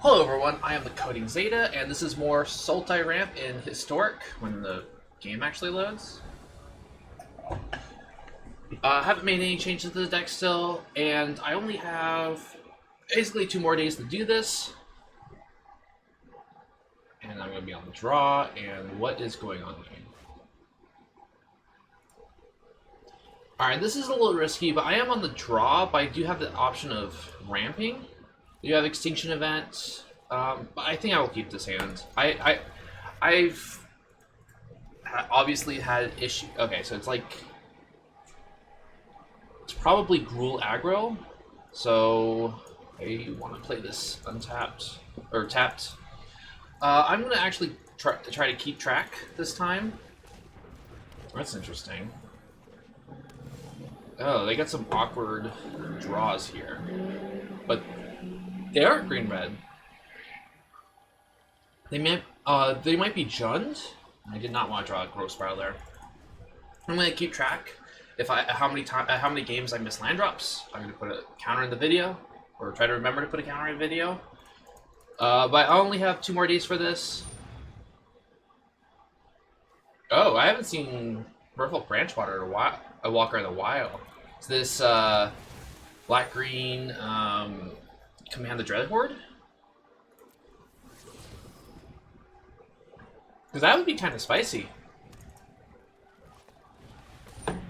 Hello everyone, I am the Coding Zeta, and this is more Sultai ramp in Historic, when the game actually loads. Haven't made any changes to the deck still, and I only have basically 2 more days to do this. And I'm going to be on the draw, and what is going on here? Alright, this is a little risky, but I am on the draw, but I do have the option of ramping. You have Extinction Event. I think I will keep this hand. I've obviously had issue. Okay, so it's probably Gruul aggro. So I want to play this untapped or tapped. I'm gonna actually try to keep track this time. That's interesting. Oh, they got some awkward draws here, but they aren't green-red. They might be Jund. I did not want to draw a Growth Spiral there. I'm gonna keep track if how many games I miss land drops. I'm gonna put a counter in the video, or try to remember to put a counter in the video. But I only have 2 more days for this. Oh, I haven't seen Merfolk Branchwater in a Walker in a while. Is this black-green Command the Dreadhorde? Because that would be kind of spicy. Alright.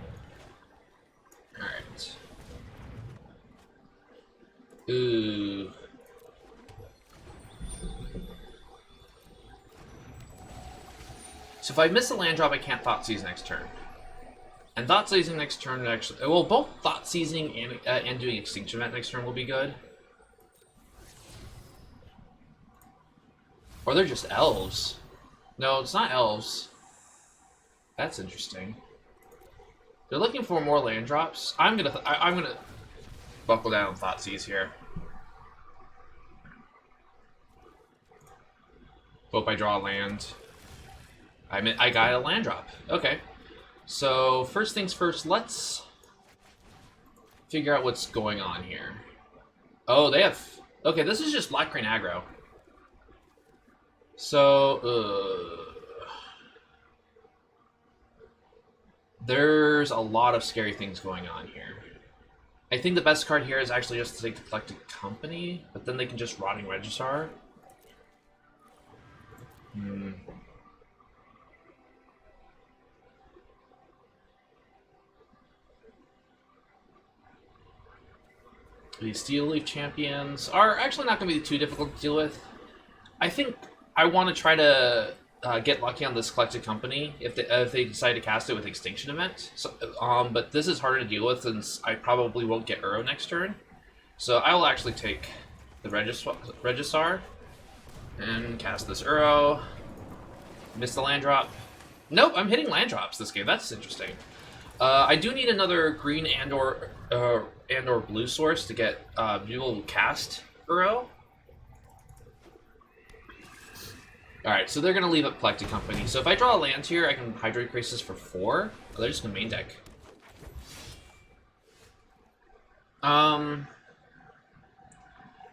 Ooh. So if I miss a land drop, I can't Thought Seize next turn. And Thought Seizing next turn actually... Well, both Thought Seizing and doing Extinction Event next turn will be good. Or they're just elves. No, it's not elves. That's interesting. They're looking for more land drops. I'm gonna buckle down on Thought Seize here. Hope I draw a land. I got a land drop. Okay. So first things first, let's figure out what's going on here. Oh, they have... Okay, this is just black-green aggro. So, there's a lot of scary things going on here. I think the best card here is actually just to take the Collected Company, but then they can just Rotting Registrar. These Steel Leaf Champions are actually not going to be too difficult to deal with. I think I want to try to get lucky on this Collected Company if they decide to cast it with Extinction Event. So, but this is harder to deal with since I probably won't get Uro next turn. So I will actually take the Registrar and cast this Uro. Miss the land drop. Nope, I'm hitting land drops this game. That's interesting. I do need another green and/or blue source to get be able to cast Uro. Alright, so they're going to leave up Collected Company. So if I draw a land here, I can Hydrate Crisis for 4. Oh, they're just going to main deck.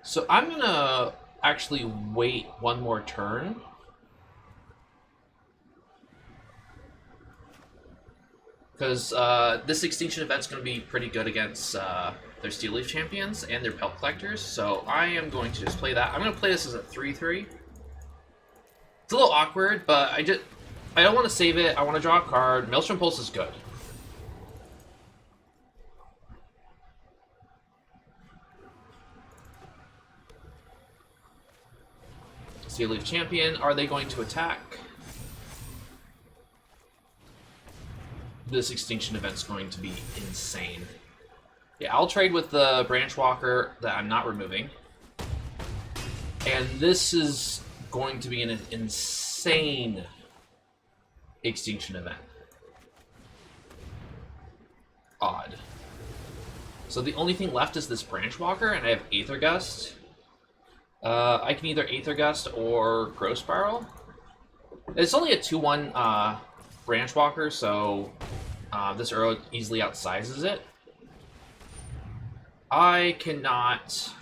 So I'm going to actually wait 1 more turn. Because this Extinction Event's going to be pretty good against their Steel Leaf Champions and their Pelt Collectors. So I am going to just play that. I'm going to play this as a 3/3. It's a little awkward, but I don't want to save it. I want to draw a card. Maelstrom Pulse is good. Steel Leaf Champion, are they going to attack? This Extinction Event's going to be insane. Yeah, I'll trade with the Branch Walker that I'm not removing. And this is going to be an insane Extinction Event. Odd. So the only thing left is this Branch Walker, and I have Aether Gust. I can either Aether Gust or Growth Spiral. It's only a 2/1 Branch Walker, so this Uro easily outsizes it. I cannot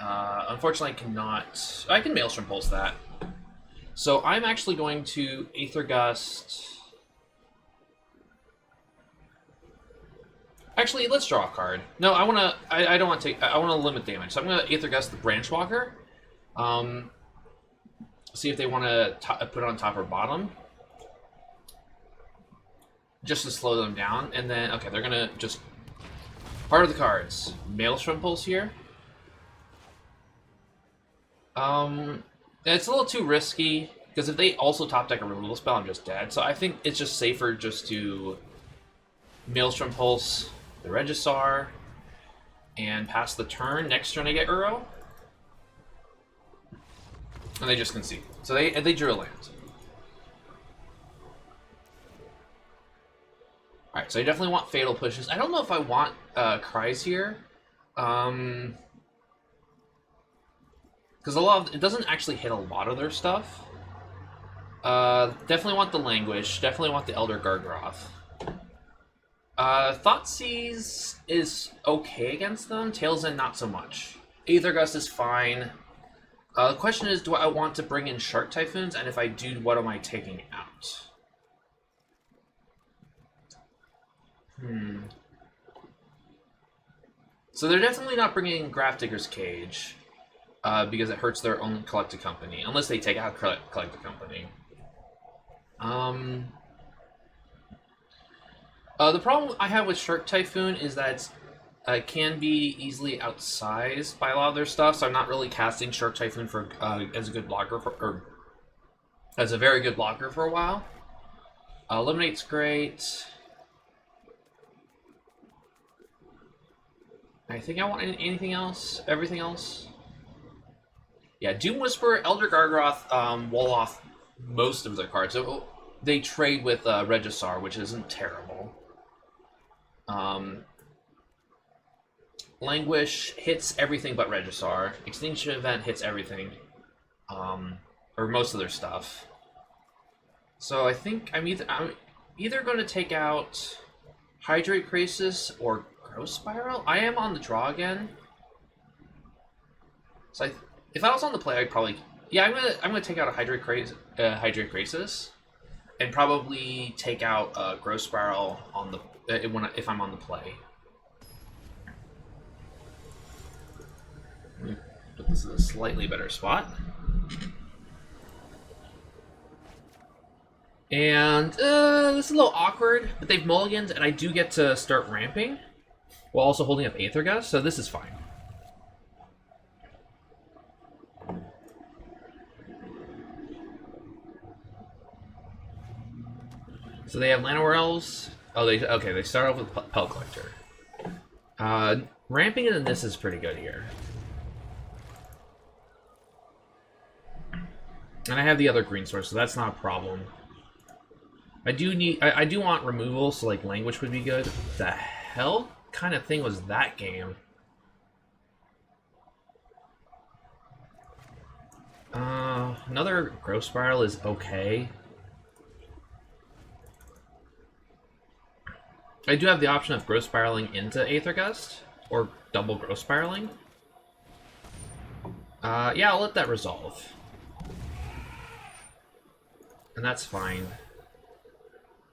Unfortunately, I cannot... I can Maelstrom Pulse that. So I'm actually going to Aether Gust... Actually, let's draw a card. No, I want to... I don't want to take... I want to limit damage. So I'm going to Aether Gust the Branch Walker. See if they want to put it on top or bottom. Just to slow them down. And then... Okay, they're going to just... Part of the cards. Maelstrom Pulse here. It's a little too risky, because if they also top deck a removal spell, I'm just dead. So I think it's just safer just to Maelstrom Pulse the Regisaur and pass the turn. Next turn I get Uro. And they just concede. So they drew a land. Alright, so I definitely want Fatal Pushes. I don't know if I want Cries here. Because it doesn't actually hit a lot of their stuff. Definitely want the Languish. Definitely want the Elder Gargroth. Thoughtseize is okay against them. Tail's End, not so much. Aether Gust is fine. The question is, do I want to bring in Shark Typhoons? And if I do, what am I taking out? So they're definitely not bringing Grafdigger's Cage. Because it hurts their own Collected Company. Unless they take out Collected Company. The problem I have with Shark Typhoon is that it can be easily outsized by a lot of their stuff, so I'm not really casting Shark Typhoon for as a good blocker or as a very good blocker for a while. Eliminate's great. I think I want anything else. Everything else. Yeah, Doom Whisperer, Elder Gargroth wall off most of their cards. So they trade with Regisaur, which isn't terrible. Languish hits everything but Regisaur. Extinction Event hits everything. Or most of their stuff. So I think I'm either going to take out Hydrate Crisis or Growth Spiral. I am on the draw again. So if I was on the play, I'd probably... Yeah, I'm gonna take out a Hydrate Crisis. And probably take out Growth Spiral on the if I'm on the play. Put this in a slightly better spot. And this is a little awkward, but they've mulliganed, and I do get to start ramping while also holding up Aether Gust, so this is fine. So they have Llanowar Elves. Oh, they start off with Pel Collector. Ramping into this is pretty good here. And I have the other green source, so that's not a problem. I do want removal, so like Language would be good. The hell kind of thing was that game? Another Growth Spiral is okay. I do have the option of Growth Spiraling into Aether Gust, or double Growth Spiraling. Yeah, I'll let that resolve. And that's fine.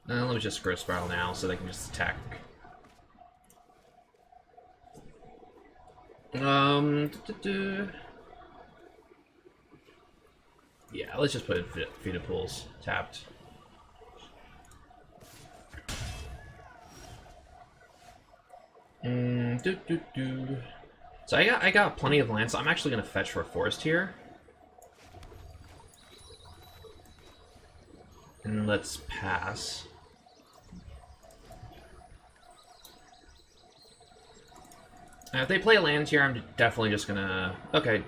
Let me just Growth Spiral now, so they can just attack. Yeah, let's just put in Feed Pools tapped. So I got plenty of land, so I'm actually gonna fetch for a forest here. And let's pass. Now, if they play a land here, I'm definitely just gonna... Okay,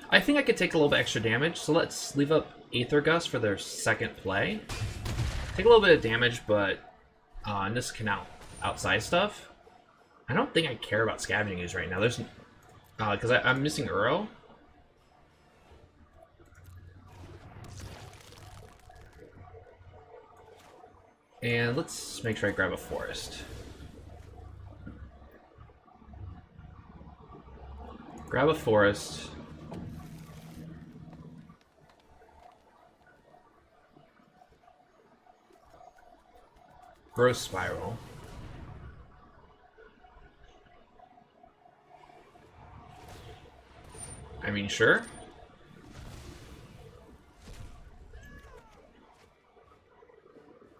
I think I could take a little bit extra damage, so let's leave up Aether Gust for their second play. Take a little bit of damage, but and this can outside stuff. I don't think I care about Scavenging Ooze right now. There's because I'm missing Uro. And let's make sure I grab a forest. Grab a forest. Growth spiral. I mean, sure.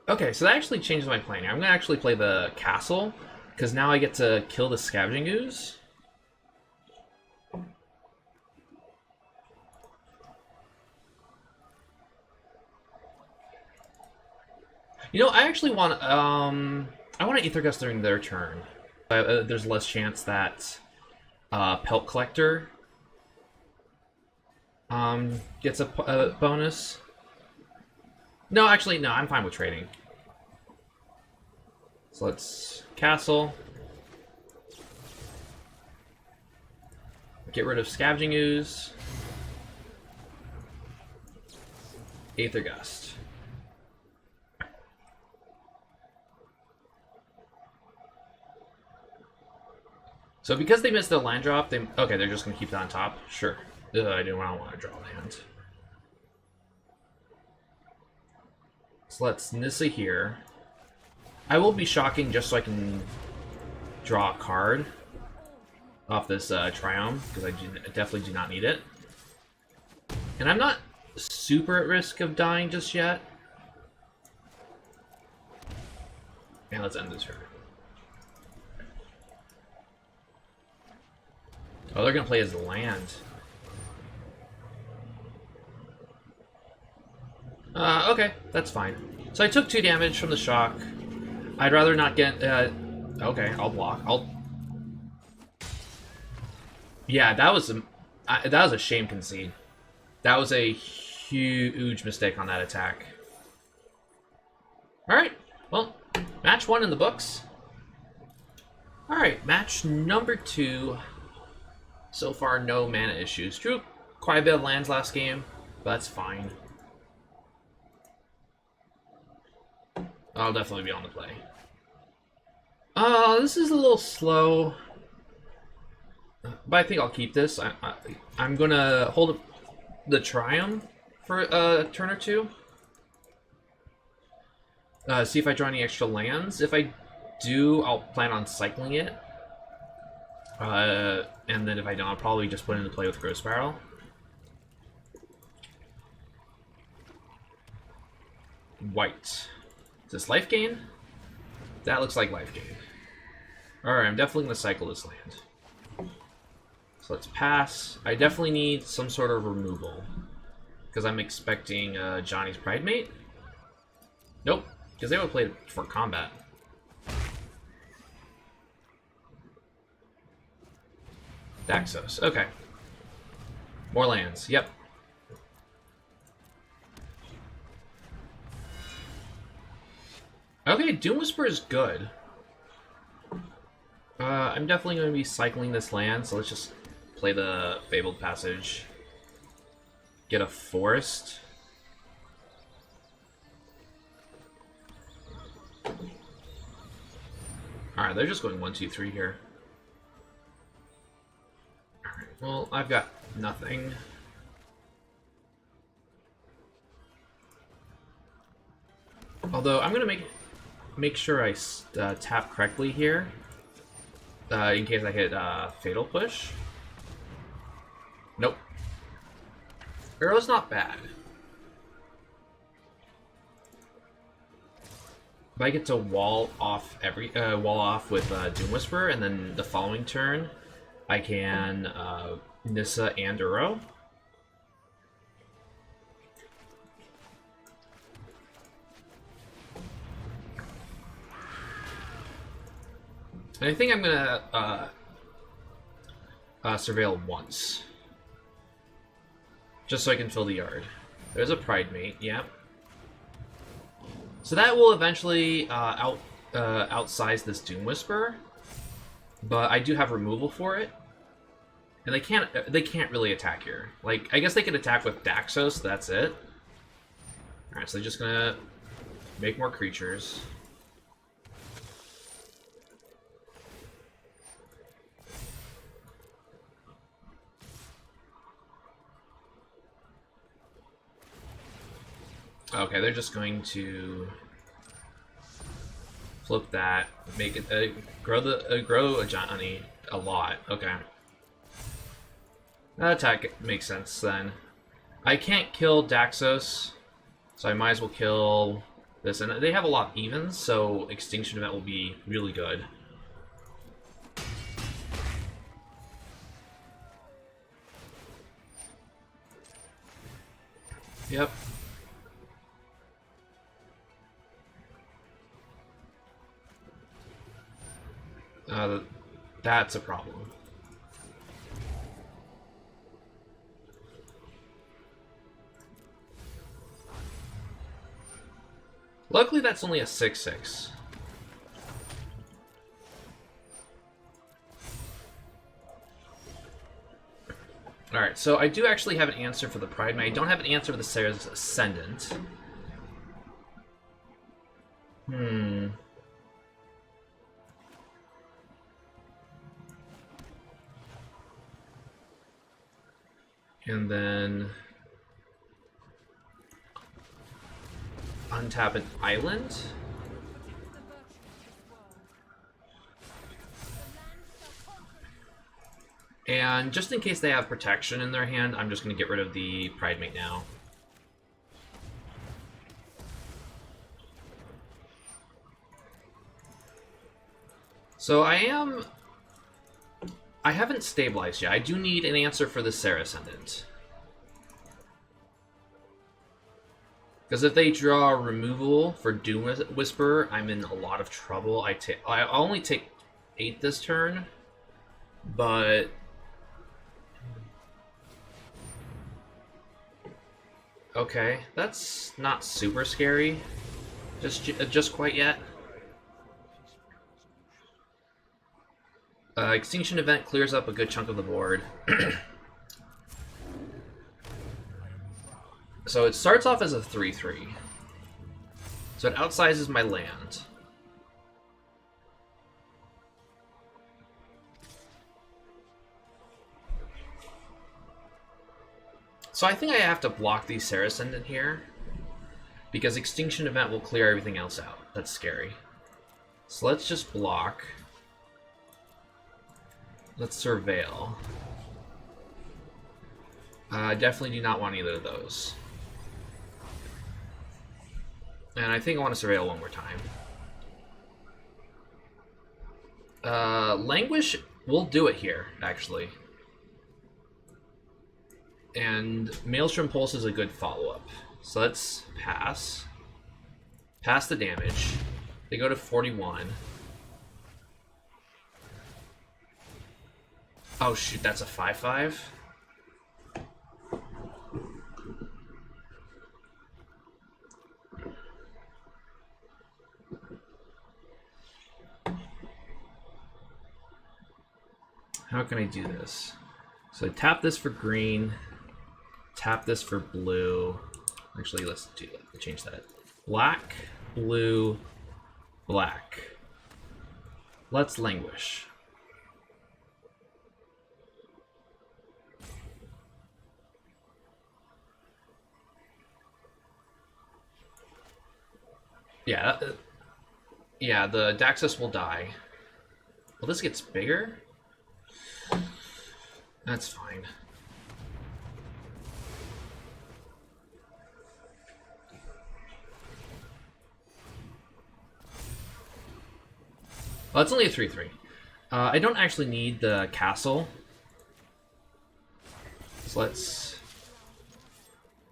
Okay, so that actually changes my plan here. I'm gonna actually play the castle, because now I get to kill the scavenging ooze. You know, I actually want I want to Aether Gust during their turn. There's less chance that Pelt Collector gets a bonus. No, actually, no, I'm fine with trading. So let's castle. Get rid of Scavenging Ooze. Aether Gust. So because they missed the land drop, they're just gonna keep that on top. Sure. I don't want to draw land. So let's Nissa here. I will be shocking just so I can draw a card off this Triumph, because I definitely do not need it. And I'm not super at risk of dying just yet. And let's end this turn. Oh, they're gonna play as land. Okay, that's fine. So I took 2 damage from the shock. I'd rather not get. Okay, I'll block. Yeah, that was a shame concede. That was a huge mistake on that attack. All right, well, match 1 in the books. All right, match number 2. So far, no mana issues. Drew quite a bit of lands last game, but that's fine. I'll definitely be on the play. This is a little slow, but I think I'll keep this. I'm gonna hold the Triumph for a turn or two. See if I draw any extra lands. If I do, I'll plan on cycling it. And then if I don't, I'll probably just put it into play with Growth Spiral. White. Is this Lifegain? That looks like Lifegain. Alright, I'm definitely going to cycle this land. So let's pass. I definitely need some sort of removal, because I'm expecting Johnny's Pridemate. Nope, because they would play for combat. Daxos, okay. More lands, yep. Okay, Doom Whisper is good. I'm definitely going to be cycling this land, so let's just play the Fabled Passage. Get a Forest. Alright, they're just going 1, 2, 3 here. Alright, well, I've got nothing. Although, I'm going to make sure I tap correctly here. In case I hit Fatal Push. Nope. Arrow's not bad. If I get to wall off with Doom Whisper, and then the following turn, I can Nissa and Uro. And I think I'm gonna Surveil once, just so I can fill the yard. There's a Pridemate, yeah. So that will eventually outsize this Doom Whisper, but I do have removal for it, and they can't really attack here. Like, I guess they could attack with Daxos. That's it. All right, so they're just gonna make more creatures. Okay, they're just going to flip that, make it grow a Johnny a lot. Okay, that attack makes sense then. I can't kill Daxos, so I might as well kill this. And they have a lot of evens, so Extinction Event will be really good. Yep. That's a problem. Luckily, that's only a 6/6. Alright, so I do actually have an answer for the Pride Mate. I don't have an answer for the Sarah's Ascendant. And then untap an island. And just in case they have protection in their hand, I'm just going to get rid of the Pride Mate now. So I haven't stabilized yet. I do need an answer for the Sarah Ascendant. Because if they draw removal for Doom Whisperer, I'm in a lot of trouble. I only take 8 this turn, but okay, that's not super scary, just quite yet. Extinction Event clears up a good chunk of the board. So it starts off as a 3/3. So it outsizes my land. So I think I have to block the Sarah Ascendant here, because Extinction Event will clear everything else out. That's scary. So let's just block. Let's Surveil. I definitely do not want either of those. And I think I want to Surveil one more time. Languish will do it here, actually. And Maelstrom Pulse is a good follow-up. So let's pass. Pass the damage. They go to 41. Oh shoot, that's a 5/5? How can I do this? So I tap this for green, tap this for blue. Actually, let's do that. Let's change that. Black, blue, black. Let's Languish. Yeah, the Daxos will die. Well, this gets bigger? That's fine. Well, it's only a 3/3. I don't actually need the castle. So let's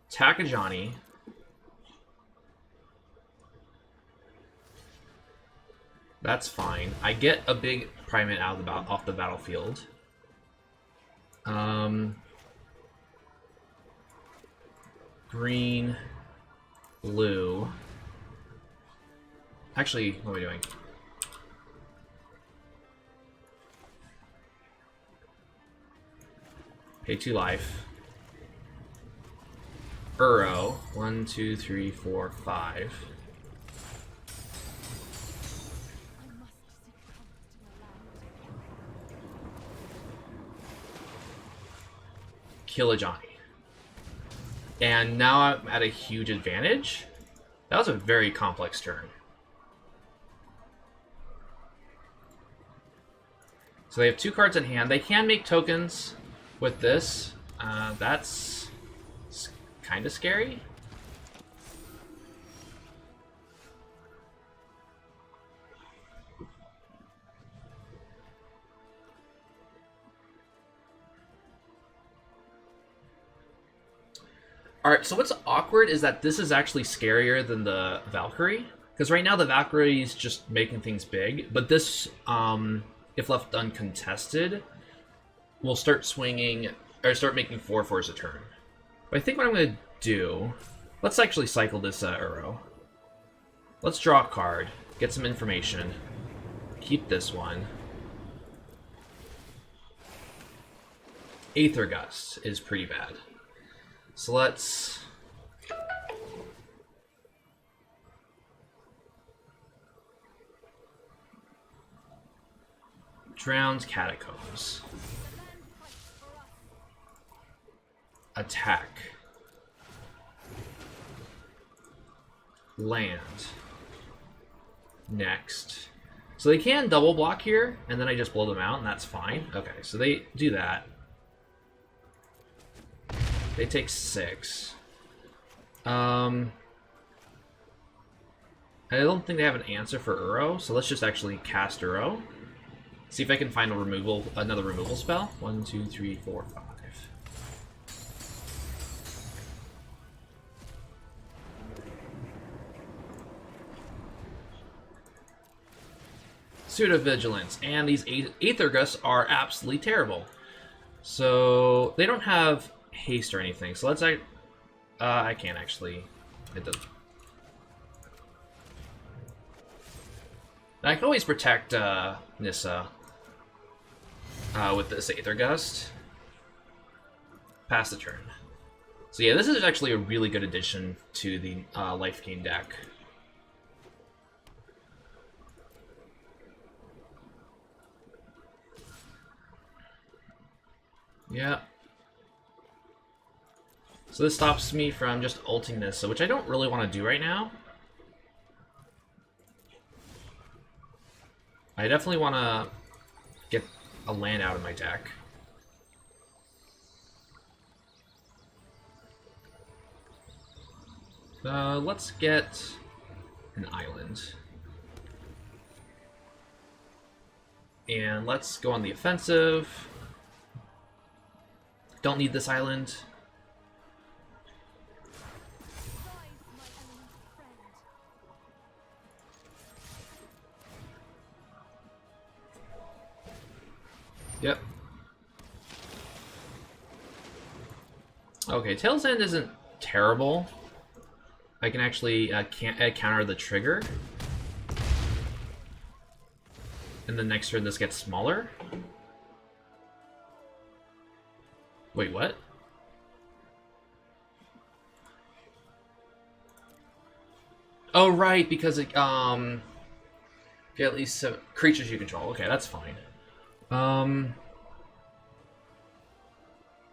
attack a Johnny. That's fine. I get a big Primate out of off the battlefield. Green, blue. Actually, what are we doing? Pay 2 life. Uro. 1, 2, 3, 4, 5. Kill a Johnny. And now I'm at a huge advantage. That was a very complex turn. So they have 2 cards in hand. They can make tokens with this. That's kind of scary. Alright, so what's awkward is that this is actually scarier than the Valkyrie. Because right now the Valkyrie is just making things big. But this, if left uncontested, will start swinging, or start making 4/4s a turn. But I think what I'm going to do... Let's actually cycle this Uro. Let's draw a card, get some information, keep this one. Aether Gust is pretty bad. So let's... Drowned Catacombs. Attack. Land. Next. So they can double block here, and then I just blow them out, and that's fine. Okay, so they do that. They take 6. I don't think they have an answer for Uro, so let's just actually cast Uro. See if I can find another removal spell. 1, 2, 3, 4, 5. Pseudo-Vigilance, and these Aether Gusts are absolutely terrible. So they don't have haste or anything, so let's I can't actually. It doesn't. I can always protect Nissa with this Aether Gust. Pass the turn. So yeah, this is actually a really good addition to the Lifegain deck. Yeah. So this stops me from just ulting this, which I don't really want to do right now. I definitely want to get a land out of my deck. Let's get an island. And let's go on the offensive. Don't need this island. Yep. Okay, Tail's End isn't terrible. I can actually counter the trigger. And then next turn this gets smaller. Wait, what? Oh, right, because it, get at least 7 creatures you control. Okay, that's fine.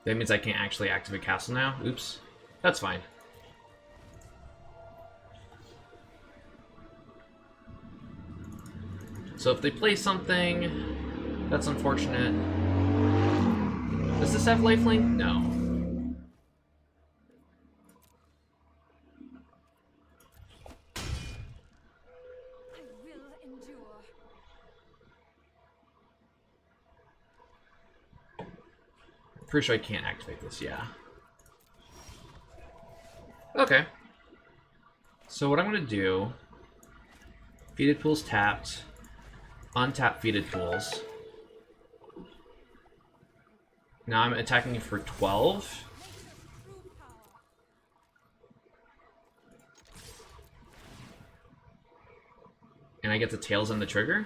That means I can't actually activate Castle now. Oops. That's fine. So if they play something, that's unfortunate. Does this have lifelink? No. Pretty sure I can't activate this, yeah. Okay. So what I'm going to do... Feeded Pools tapped. Untap Feeded Pools. Now I'm attacking you for 12. And I get the Tails on the trigger.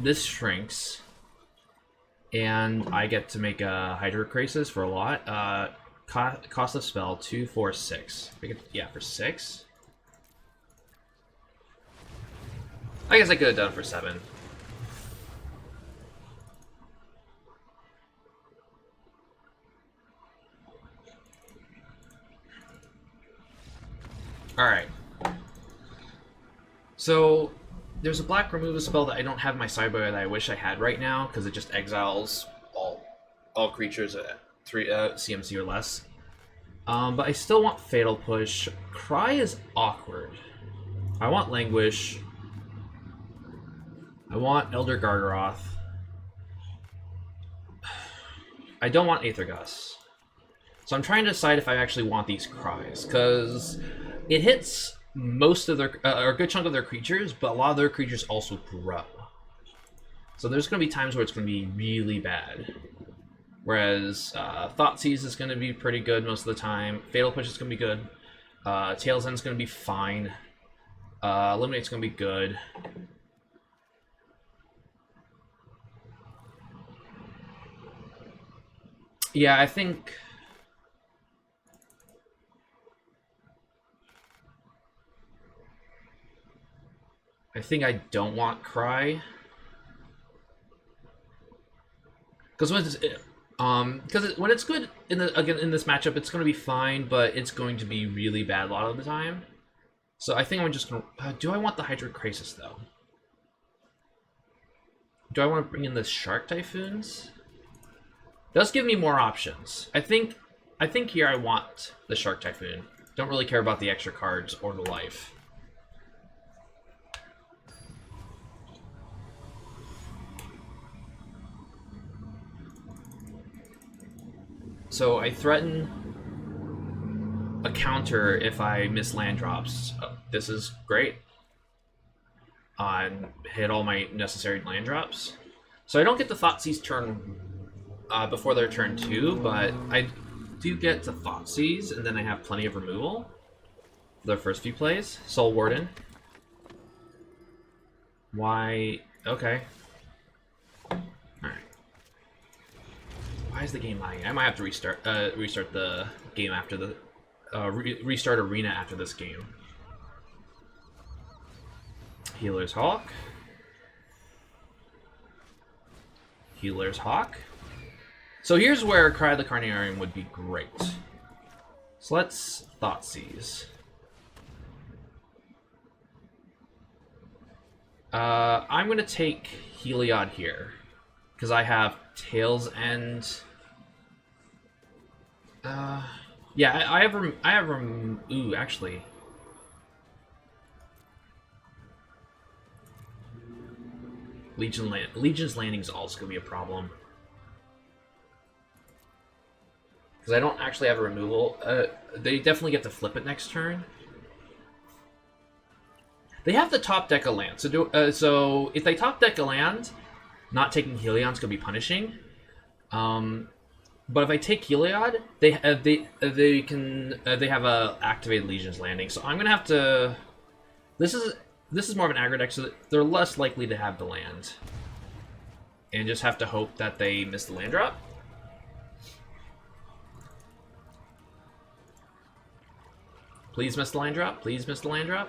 This shrinks, and I get to make a Hydrocrisis for a lot. Cost of spell 2, 4, 6. Yeah, for 6. I guess I could have done it for 7. Alright. So, there's a black removal spell that I don't have in my sideboard that I wish I had right now, because it just exiles all creatures at 3 CMC or less. But I still want Fatal Push. Cry is awkward. I want Languish. I want Elder Gargaroth. I don't want Aether Gust. So I'm trying to decide if I actually want these Cries, because it hits most of their, or a good chunk of their creatures, but a lot of their creatures also grow. So there's going to be times where it's going to be really bad. Whereas Thoughtseize is going to be pretty good most of the time. Fatal Push is going to be good. Tail's End's going to be fine. Eliminate's going to be good. Yeah, I think I don't want Cry. Because when it's good in this matchup, it's going to be fine, but it's going to be really bad a lot of the time. So I think I'm just going to... do I want the Hydro Crisis, though? Do I want to bring in the Shark Typhoons? It does give me more options. I think here I want the Shark Typhoon. Don't really care about the extra cards or the life. So I threaten a counter if I miss land drops. This is great. Hit all my necessary land drops. So I don't get the Thoughtseize turn before their turn 2, but I do get to Thoughtseize, and then I have plenty of removal for the first few plays. Soul Warden. Why? Okay. Why is the game lagging? I might have to restart the game after the restart Arena after this game. Healer's Hawk. Healer's Hawk. So here's where Cry the Carnarium would be great. So let's Thoughtseize. I'm gonna take Heliod here because I have Tail's End. Yeah, I have ooh, actually. Legion's Landing is also gonna be a problem. Because I don't actually have a removal. They definitely get to flip it next turn. They have the top deck of land, so if they top deck a land, not taking Heliod's gonna be punishing. But if I take Heliod, they have a activated Legion's Landing, so I'm gonna have to. This is more of an aggro deck, so they're less likely to have the land, and just have to hope that they miss the land drop. Please miss the land drop. Please miss the land drop.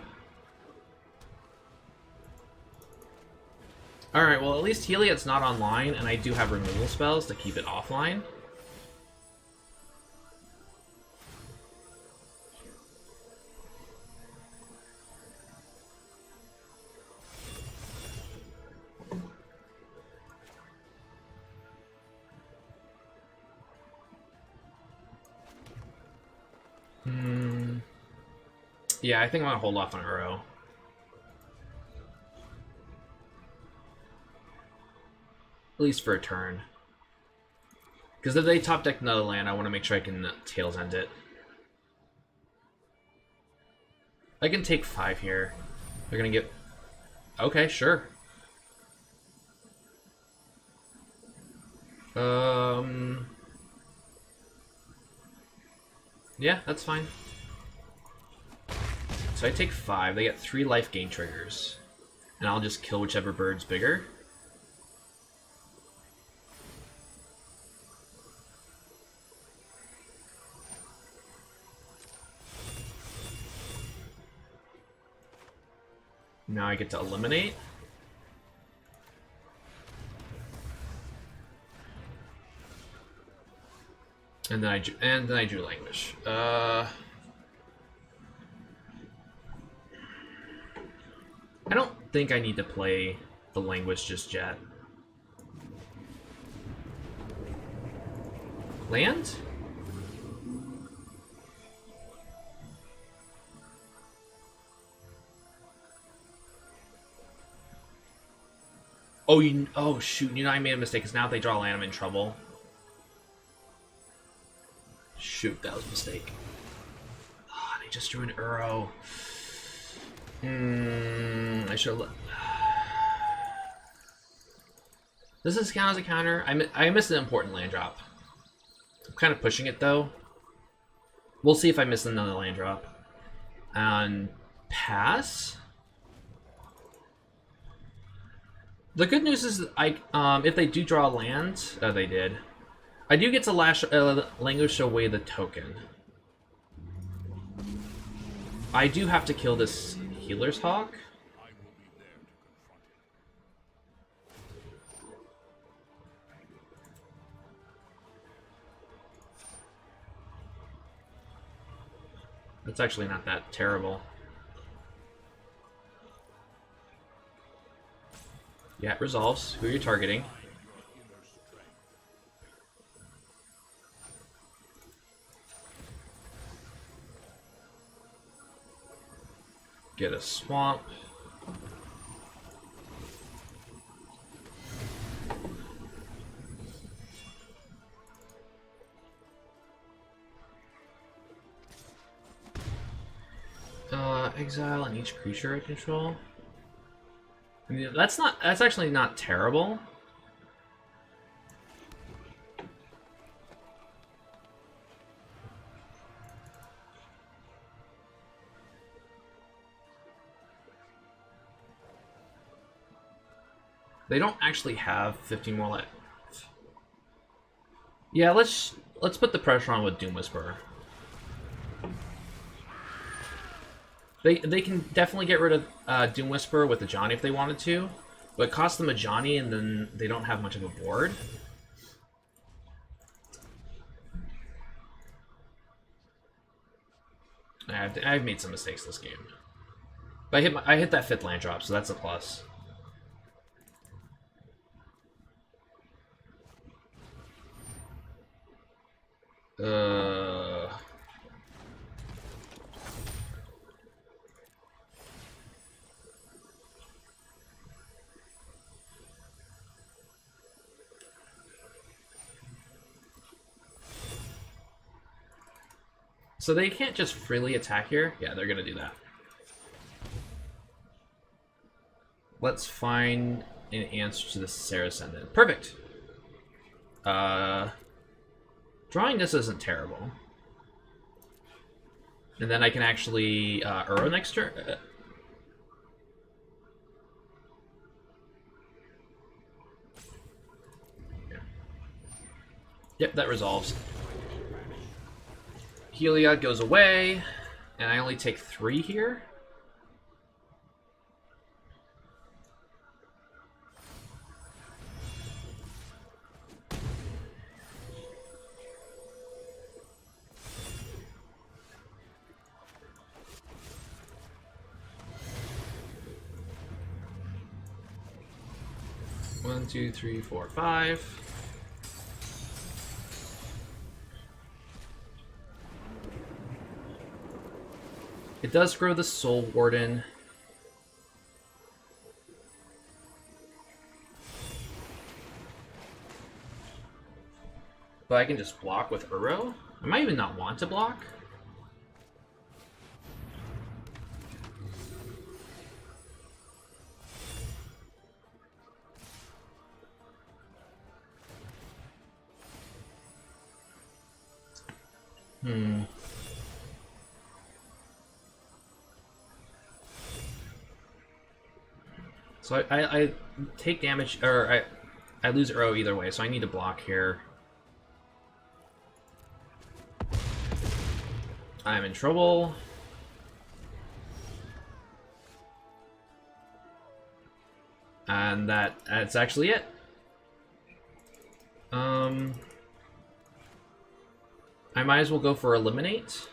Alright, well at least Heliod's not online, and I do have removal spells to keep it offline. Yeah, I think I'm gonna hold off on Uro. At least for a turn. Because if they top deck another land, I want to make sure I can Tails End it. I can take 5 here. They're gonna get... Okay, sure. Yeah, that's fine. So I take 5. They get 3 life gain triggers. And I'll just kill whichever bird's bigger. Now I get to eliminate. And then I drew Languish. I don't think I need to play the language just yet. Land? Oh, oh shoot! You know I made a mistake. Because now if they draw land, I'm in trouble. Shoot, that was a mistake. Oh, they just drew an Uro. I should have. Does this count as a counter? I missed an important land drop. I'm kind of pushing it though. We'll see if I miss another land drop. And pass. The good news is that if they do draw land, oh, they did. I do get to languish away the token. I do have to kill this Healer's Hawk. That's actually not that terrible. Yeah, it resolves. Who are you targeting? Get a swamp. Exile on each creature I control. I mean, that's actually not terrible. They don't actually have 15 more life. Yeah, let's put the pressure on with Doom Whisperer. They can definitely get rid of Doom Whisperer with the Johnny if they wanted to, but it costs them a Johnny and then they don't have much of a board. I've made some mistakes this game. But I hit that 5th land drop, so that's a plus. So they can't just freely attack here? Yeah, they're gonna do that. Let's find an answer to the Saracen then. Perfect! Drawing this isn't terrible. And then I can actually Uro next turn. Yeah. Yep, that resolves. Heliod goes away, and I only take 3 here. One, two, three, four, 5. It does grow the Soul Warden. But I can just block with Uro. I might even not want to block. So I take damage, or I lose Uro either way, so I need to block here. I'm in trouble. And that's actually it. I might as well go for Eliminate.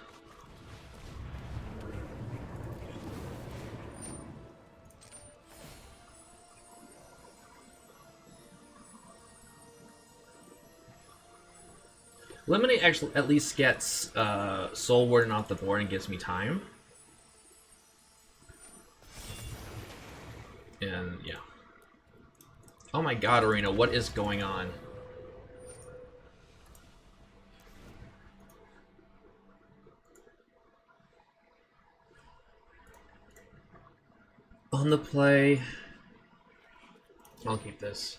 Eliminate actually at least gets Soul Warden off the board and gives me time. And yeah. Oh my god, Arena, what is going on? On the play. I'll keep this.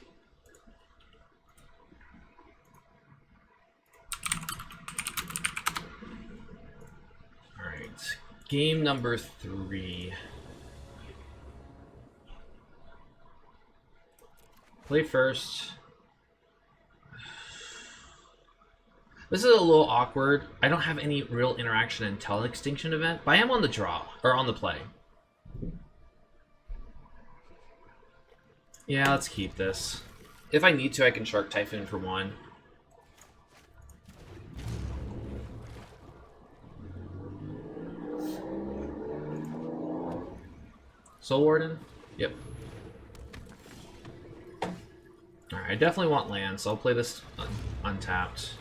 Alright. Game number 3. Play first. This is a little awkward. I don't have any real interaction until Extinction Event, but I am on the draw, or on the play. Yeah, let's keep this. If I need to, I can Shark Typhoon for 1. Soul Warden? Yep. Alright, I definitely want land, so I'll play this untapped.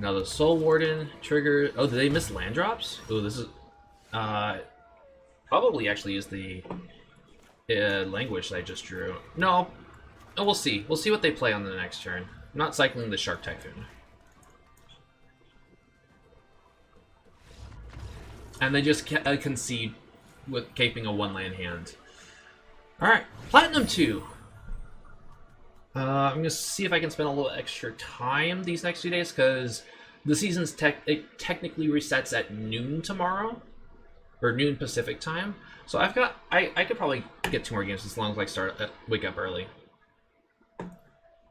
Now the Soul Warden trigger. Oh, did they miss land drops? Oh, this is probably actually is the language that I just drew. No, oh, we'll see. We'll see what they play on the next turn. I'm not cycling the Shark Typhoon. And they just concede with caping a 1-land hand. Alright, Platinum 2. I'm going to see if I can spend a little extra time these next few days, because the season's technically resets at noon tomorrow, or noon Pacific time. So I've got, I could probably get 2 more games as long as I wake up early.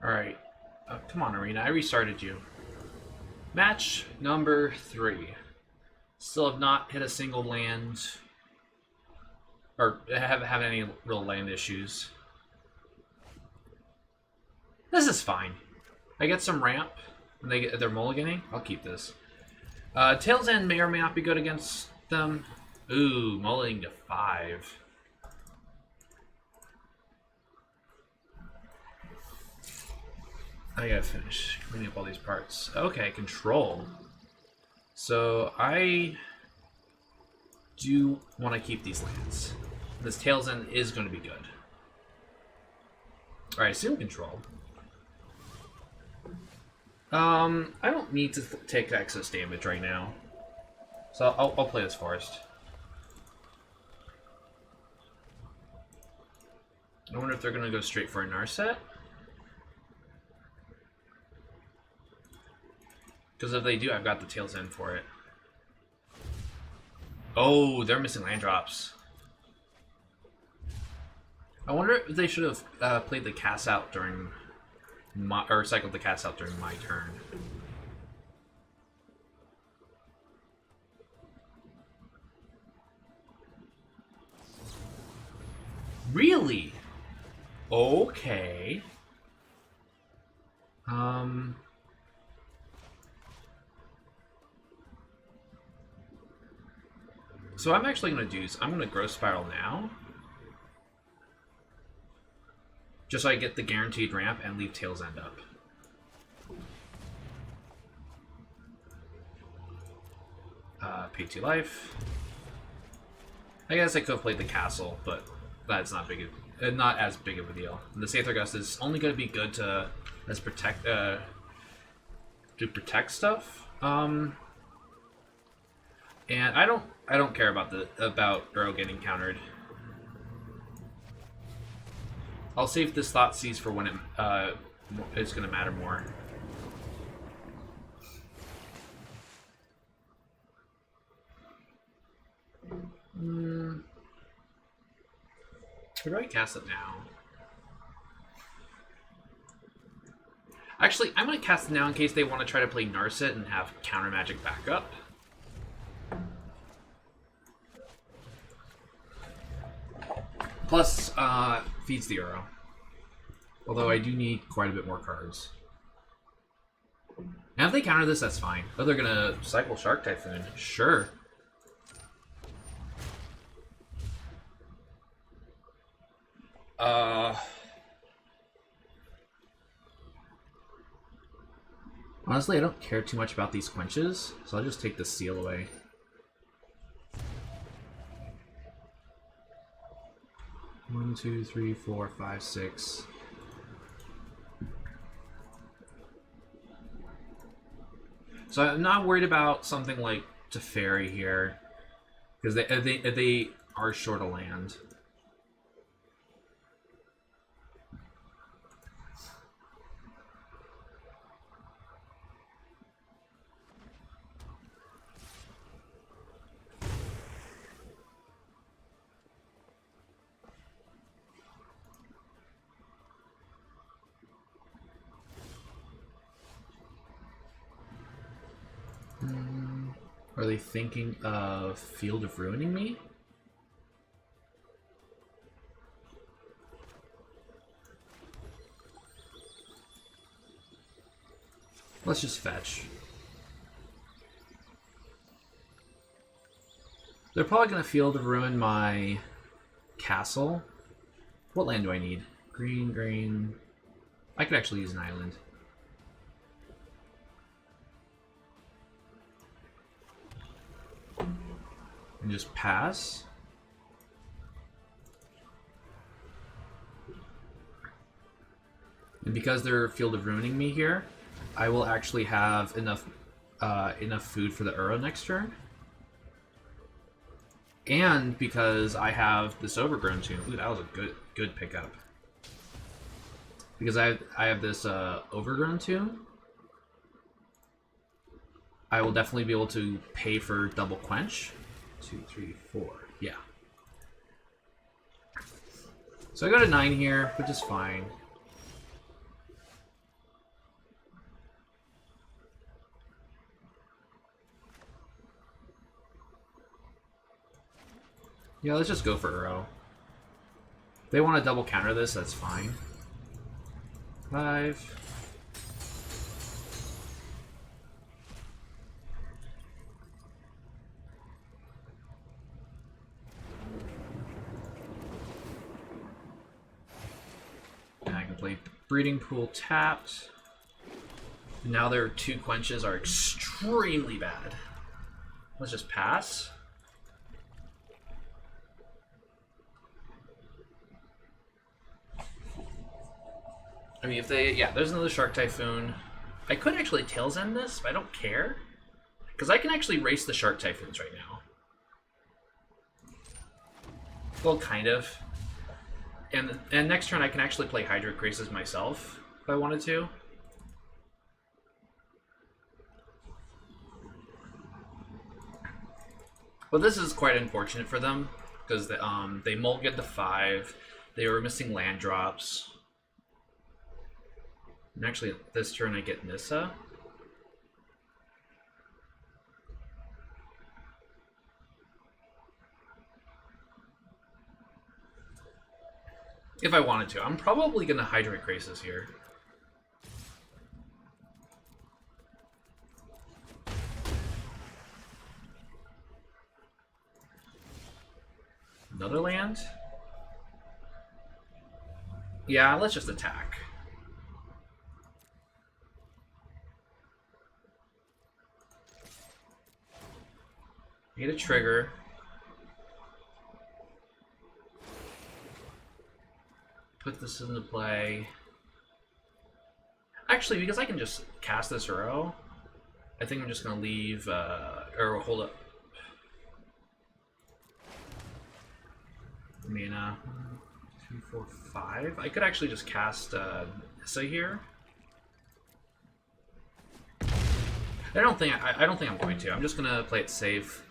Alright, come on Arena, I restarted you. Match number 3. Still have not hit a single land, or haven't had any real land issues. This is fine. I get some ramp, and they're mulliganing. I'll keep this. Tail's End may or may not be good against them. Ooh, mulliganing to 5. I gotta finish cleaning up all these parts. Okay, control. So I do want to keep these lands. This Tail's End is going to be good. Alright, assume control. I don't need to take excess damage right now. So I'll play this forest. I wonder if they're going to go straight for a Narset. Because if they do, I've got the Tail's End for it. Oh, they're missing land drops. I wonder if they should have played the cast out during my, or cycled the cast out during my turn. Really? Okay. So I'm actually going to do is I'm going to Growth Spiral now. Just so I get the guaranteed ramp and leave Tail's End up. Pay 2 life. I guess I could have played the castle, but that's not as big of a deal. And the Sather Gust is only going to be good to protect stuff. And I don't care about Uro getting countered. I'll save this Thought Seize for when it's going to matter more. Where do I cast it now? Actually, I'm going to cast it now in case they want to try to play Narset and have counter magic backup. Plus, feeds the Uro. Although I do need quite a bit more cards. And if they counter this, that's fine. Oh, they're gonna cycle Shark Typhoon. Sure. Uh, Honestly, I don't care too much about these quenches, so I'll just take the seal away. One, two, three, four, five, six. So I'm not worried about something like Teferi here, because they are short of land. Are they thinking of Field of Ruining me? Let's just fetch. They're probably going to Field of Ruin my castle. What land do I need? Green, green. I could actually use an island. And just pass. And because they're Field of Ruining me here, I will actually have enough food for the Uro next turn. And because I have this Overgrown Tomb. Ooh, that was a good pickup. Because I have this Overgrown Tomb, I will definitely be able to pay for double quench. 2, 3, 4. Yeah. So I got a 9 here, which is fine. Yeah, let's just go for Uro. If they want to double counter this, that's fine. 5. And I can play Breeding Pool tapped. Now their 2 quenches are extremely bad. Let's just pass. I mean, if they... Yeah, there's another Shark Typhoon. I could actually Tails End this, but I don't care. Because I can actually race the Shark Typhoons right now. Well, kind of. And next turn I can actually play Hydro Crazes myself, if I wanted to. But this is quite unfortunate for them, because they mulliganed the 5. They were missing land drops. And actually, this turn I get Nissa. If I wanted to. I'm probably going to Hydrate Crazes here. Another land? Yeah, let's just attack. Need a trigger. Put this into play. Actually, because I can just cast this Uro, I think I'm just going to leave, or hold up. Mana. 2, 4, 5. I could actually just cast Nissa here. I don't think I'm going to. I'm just going to play it safe.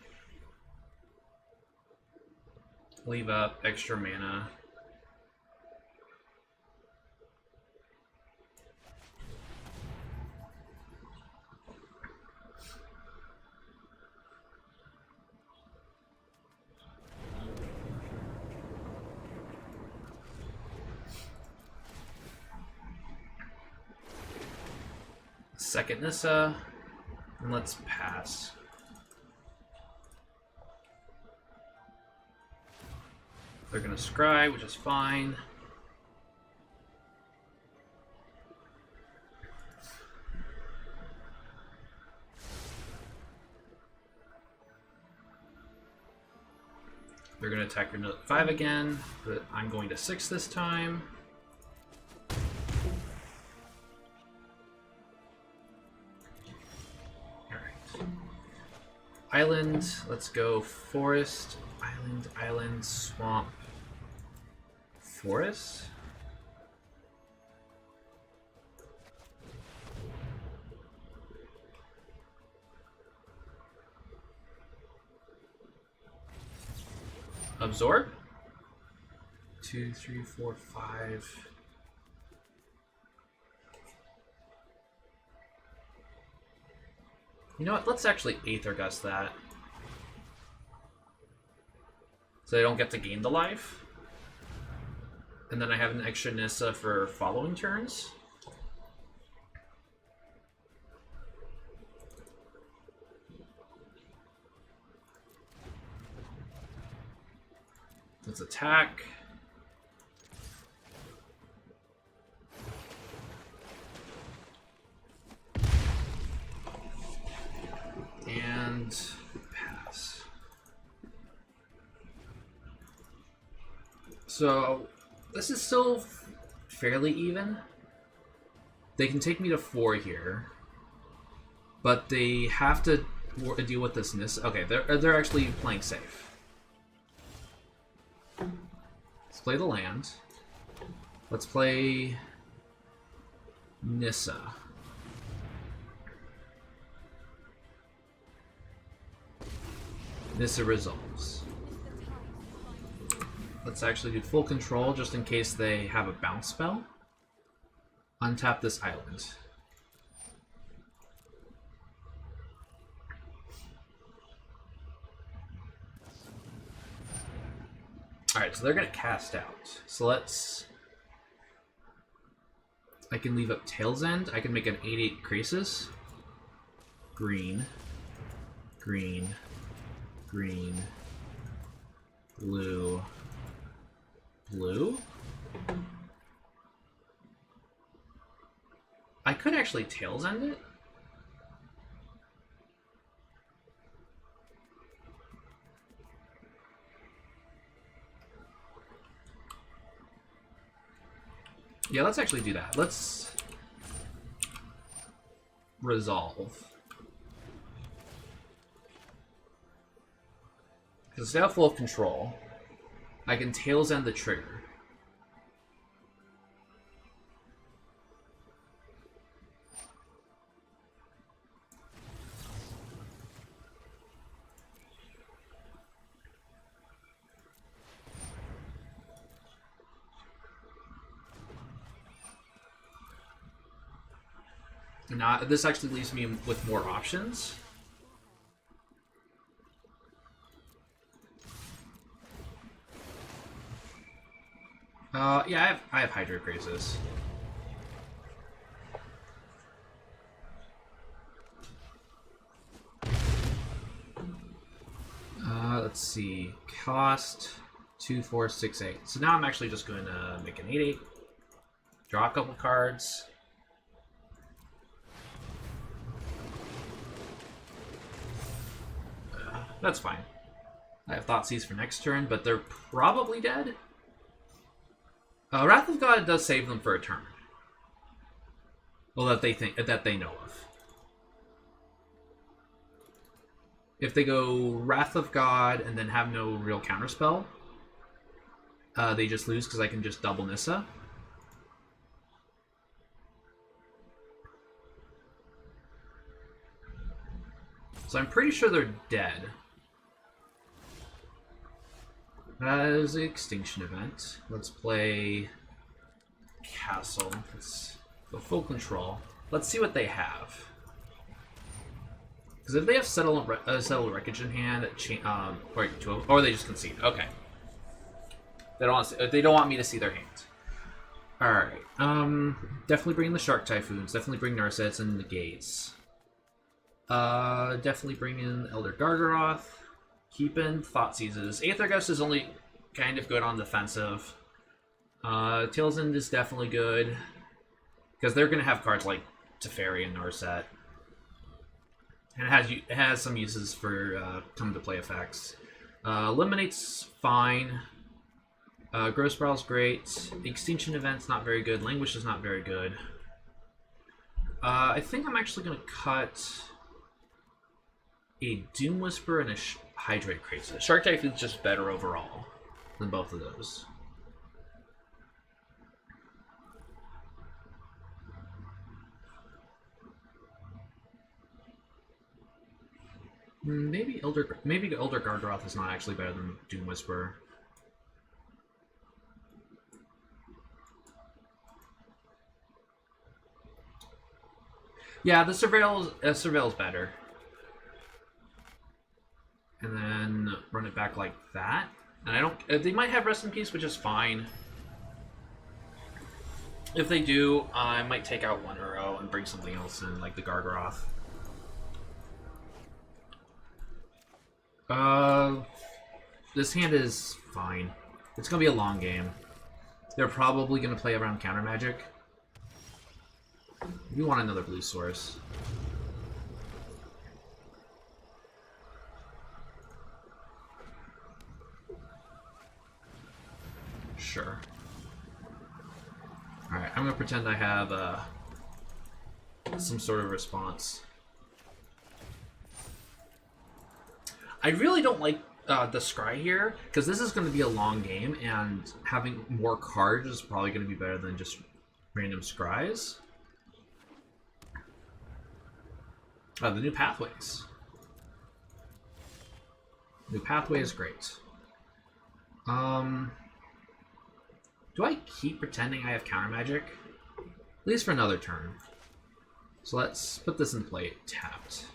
Leave up extra mana. Second Nissa, and let's pass. They're gonna scry, which is fine. They're going to attack your 5 again, but I'm going to 6 this time. Alright. Island, let's go forest, island, island, swamp, forest. Absorb. 2, 3, 4, 5. You know what? Let's actually Aether Gust that. So they don't get to gain the life. And then I have an extra Nissa for following turns. Let's attack. And pass. So this is still fairly even. They can take me to 4 here, but they have to deal with this Nissa. Okay, they're actually playing safe. Let's play the land. Let's play Nissa. Nissa resolves. Let's actually do full control just in case they have a bounce spell. Untap this island. Alright, so they're going to cast out. So let's... I can leave up Tail's End. I can make an 8/8 Crisis. Green. Green. Green. Blue. Blue? I could actually Tail's End it. Yeah, let's actually do that. Let's resolve. Because it's now full of control. I can Tail's End the trigger. Now, this actually leaves me with more options. Yeah, I have Hydro Crisis. Let's see. Cost 2, 4, 6, 8. So now I'm actually just going to make an 8/8. Draw a couple cards. That's fine. I have Thoughtseize for next turn, but they're probably dead. Wrath of God does save them for a turn. Well, that they know of. If they go Wrath of God and then have no real counterspell, they just lose because I can just double Nissa. So I'm pretty sure they're dead. That is the Extinction event. Let's play Castle. Let's go full control. Let's see what they have. Because if they have Settle Wreckage in hand, or they just concede. Okay. They don't want me to see their hand. All right. Definitely bring the Shark Typhoons. Definitely bring Narsets and Negates. Definitely bring in Elder Gargaroth. Keep in Thoughtseizes. Aether Gust is only kind of good on defensive. Tail's End is definitely good. Because they're going to have cards like Teferi and Narset. And it has some uses for come to play effects. Eliminate's fine. Gross Brawl's great. Extinction Event's not very good. Languish is not very good. I think I'm actually going to cut a Doom Whisper and a Hydrate Krasis. Shark Typhoon's just better overall than both of those. Maybe Elder Gargaroth is not actually better than Doom Whisper. Yeah, the Surveil's better. And then run it back like that. And I don't. They might have Rest in Peace, which is fine. If they do, I might take out one Uro and bring something else in, like the Gargaroth. This hand is fine. It's gonna be a long game. They're probably gonna play around counter magic. We want another blue source. Sure. Alright, I'm gonna pretend I have some sort of response. I really don't like the Scry here, because this is going to be a long game, and having more cards is probably going to be better than just random Scries. The new Pathways. New Pathway is great. Do I keep pretending I have counter magic? At least for another turn. So let's put this in play tapped.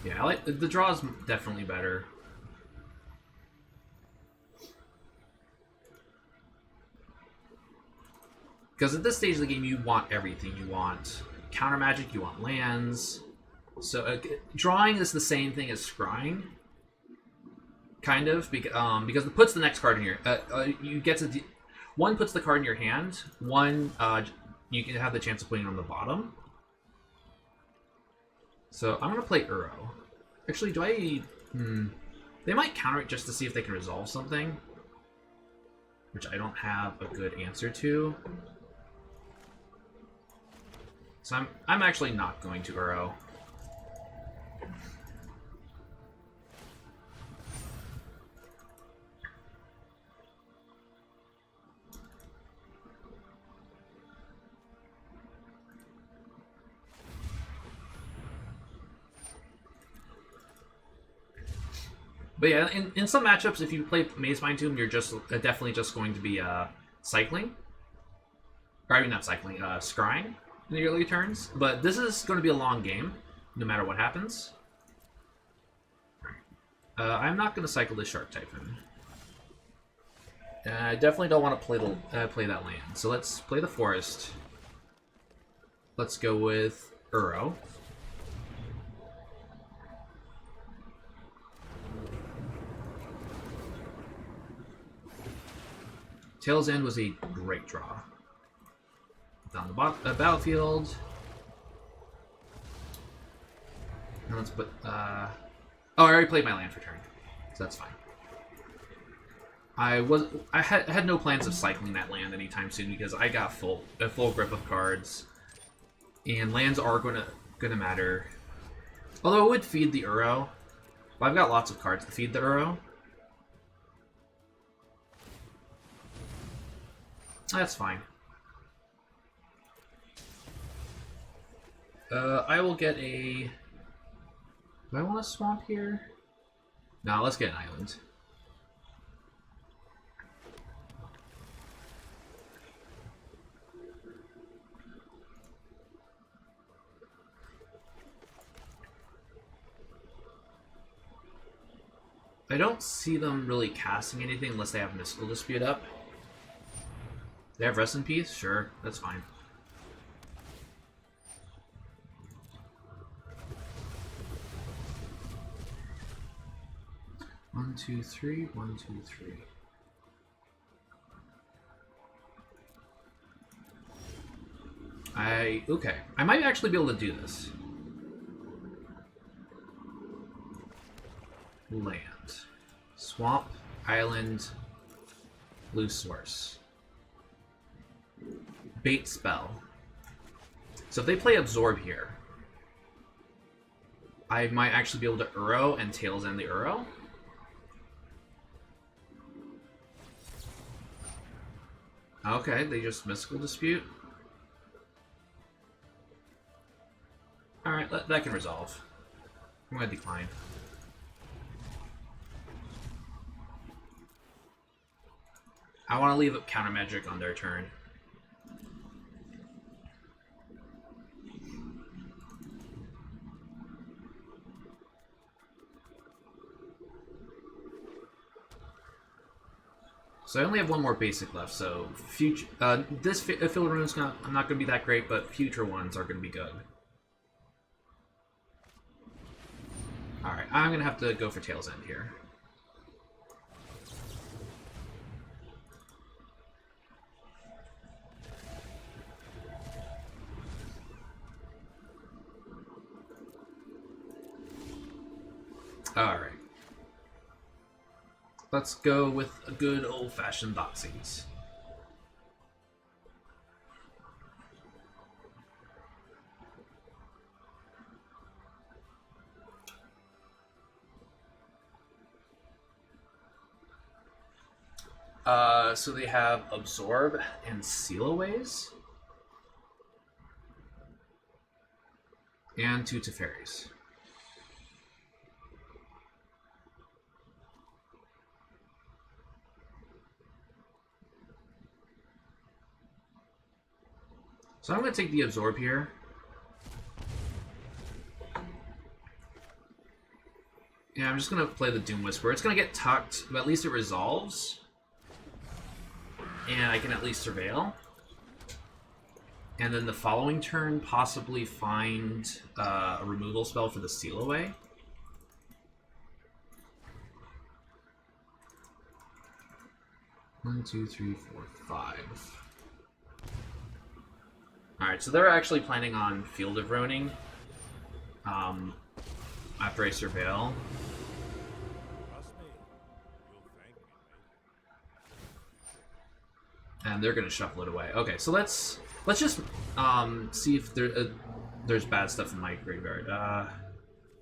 Yeah, I like the draw is definitely better. Because at this stage of the game, you want everything. You want counter magic, you want lands. So drawing is the same thing as scrying, kind of, because it puts the next card in your. You get to one puts the card in your hand. One you can have the chance of putting it on the bottom. So I'm gonna play Uro. Actually, do I? They might counter it just to see if they can resolve something, which I don't have a good answer to. So I'm actually not going to Uro. But yeah, in some matchups, if you play Maze Mind Tomb, you're just definitely just going to be cycling. Or I mean, not cycling, scrying in the early turns. But this is going to be a long game, no matter what happens. I'm not going to cycle this Shark Typhoon. I definitely don't want to play that land. So let's play the Forest. Let's go with Uro. Tail's End was a great draw. Down the battlefield. And let's put... Oh, I already played my land for turn, so that's fine. I had no plans of cycling that land anytime soon because I got a full grip of cards, and lands are gonna matter. Although it would feed the Uro, but I've got lots of cards to feed the Uro. That's fine. I will get a... Do I want a swamp here? No, let's get an island. I don't see them really casting anything unless they have Mystical Dispute up. They have Rest in Peace? Sure, that's fine. One, two, three, 1, 2, 3. Okay. I might actually be able to do this. Land. Swamp, island, blue source. Bait spell. So if they play Absorb here, I might actually be able to Uro and Tails End the Uro. Okay, they just Mystical Dispute. Alright, that can resolve. I'm gonna decline. I want to leave up Counter Magic on their turn. So I only have one more basic left, so future this Field Rune's I'm not going to be that great, but future ones are going to be good. Alright, I'm going to have to go for Tails End here. Alright. Let's go with a good old-fashioned Doxies. So they have Absorb and Sealaways. And 2 Teferis. So I'm going to take the Absorb here. Yeah, I'm just going to play the Doom Whisperer. It's going to get tucked, but at least it resolves. And I can at least Surveil. And then the following turn, possibly find a removal spell for the Seal Away. One, two, three, four, 5. Alright, so they're actually planning on Field of Roning after I Surveil. And they're going to shuffle it away. Okay, so let's just see if there's bad stuff in my graveyard.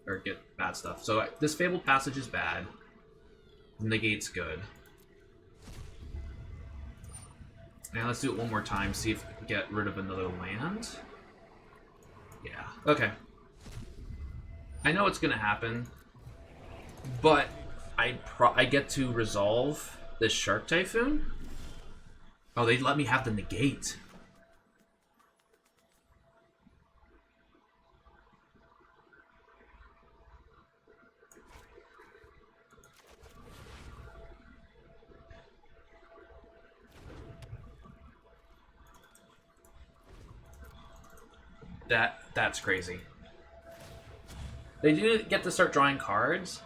Or get bad stuff. So this Fabled Passage is bad. Negate's good. And let's do it one more time, see if we can get rid of another land. Yeah, okay. I know it's going to happen, but I get to resolve this Shark Typhoon. Oh, they let me have the negate. That's crazy. They do get to start drawing cards,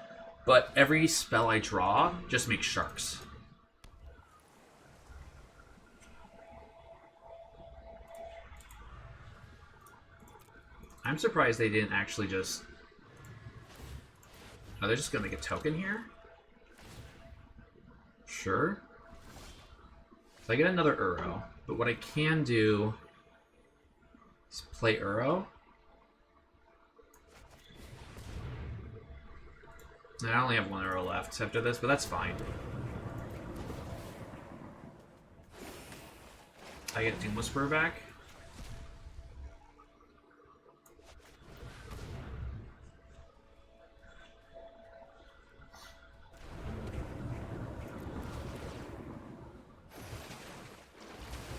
but every spell I draw just makes sharks. I'm surprised they didn't actually just... Oh, they're just gonna make a token here? Sure. So I get another Uro, but what I can do is play Uro. And I only have one Uro left after this, but that's fine. I get Doom Whisperer back.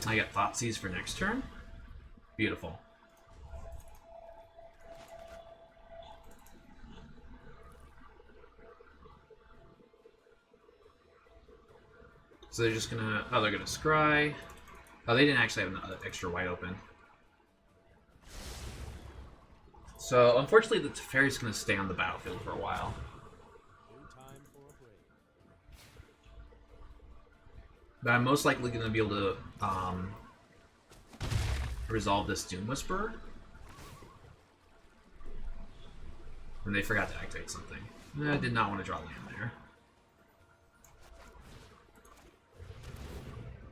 I get Thoughtseize for next turn. Beautiful. So they're just gonna... Oh, they're gonna scry. Oh, they didn't actually have an extra white open. So, unfortunately, the Teferi's gonna stay on the battlefield for a while. But I'm most likely gonna be able to resolve this Doom Whisperer. And they forgot to activate something. I did not want to draw land there.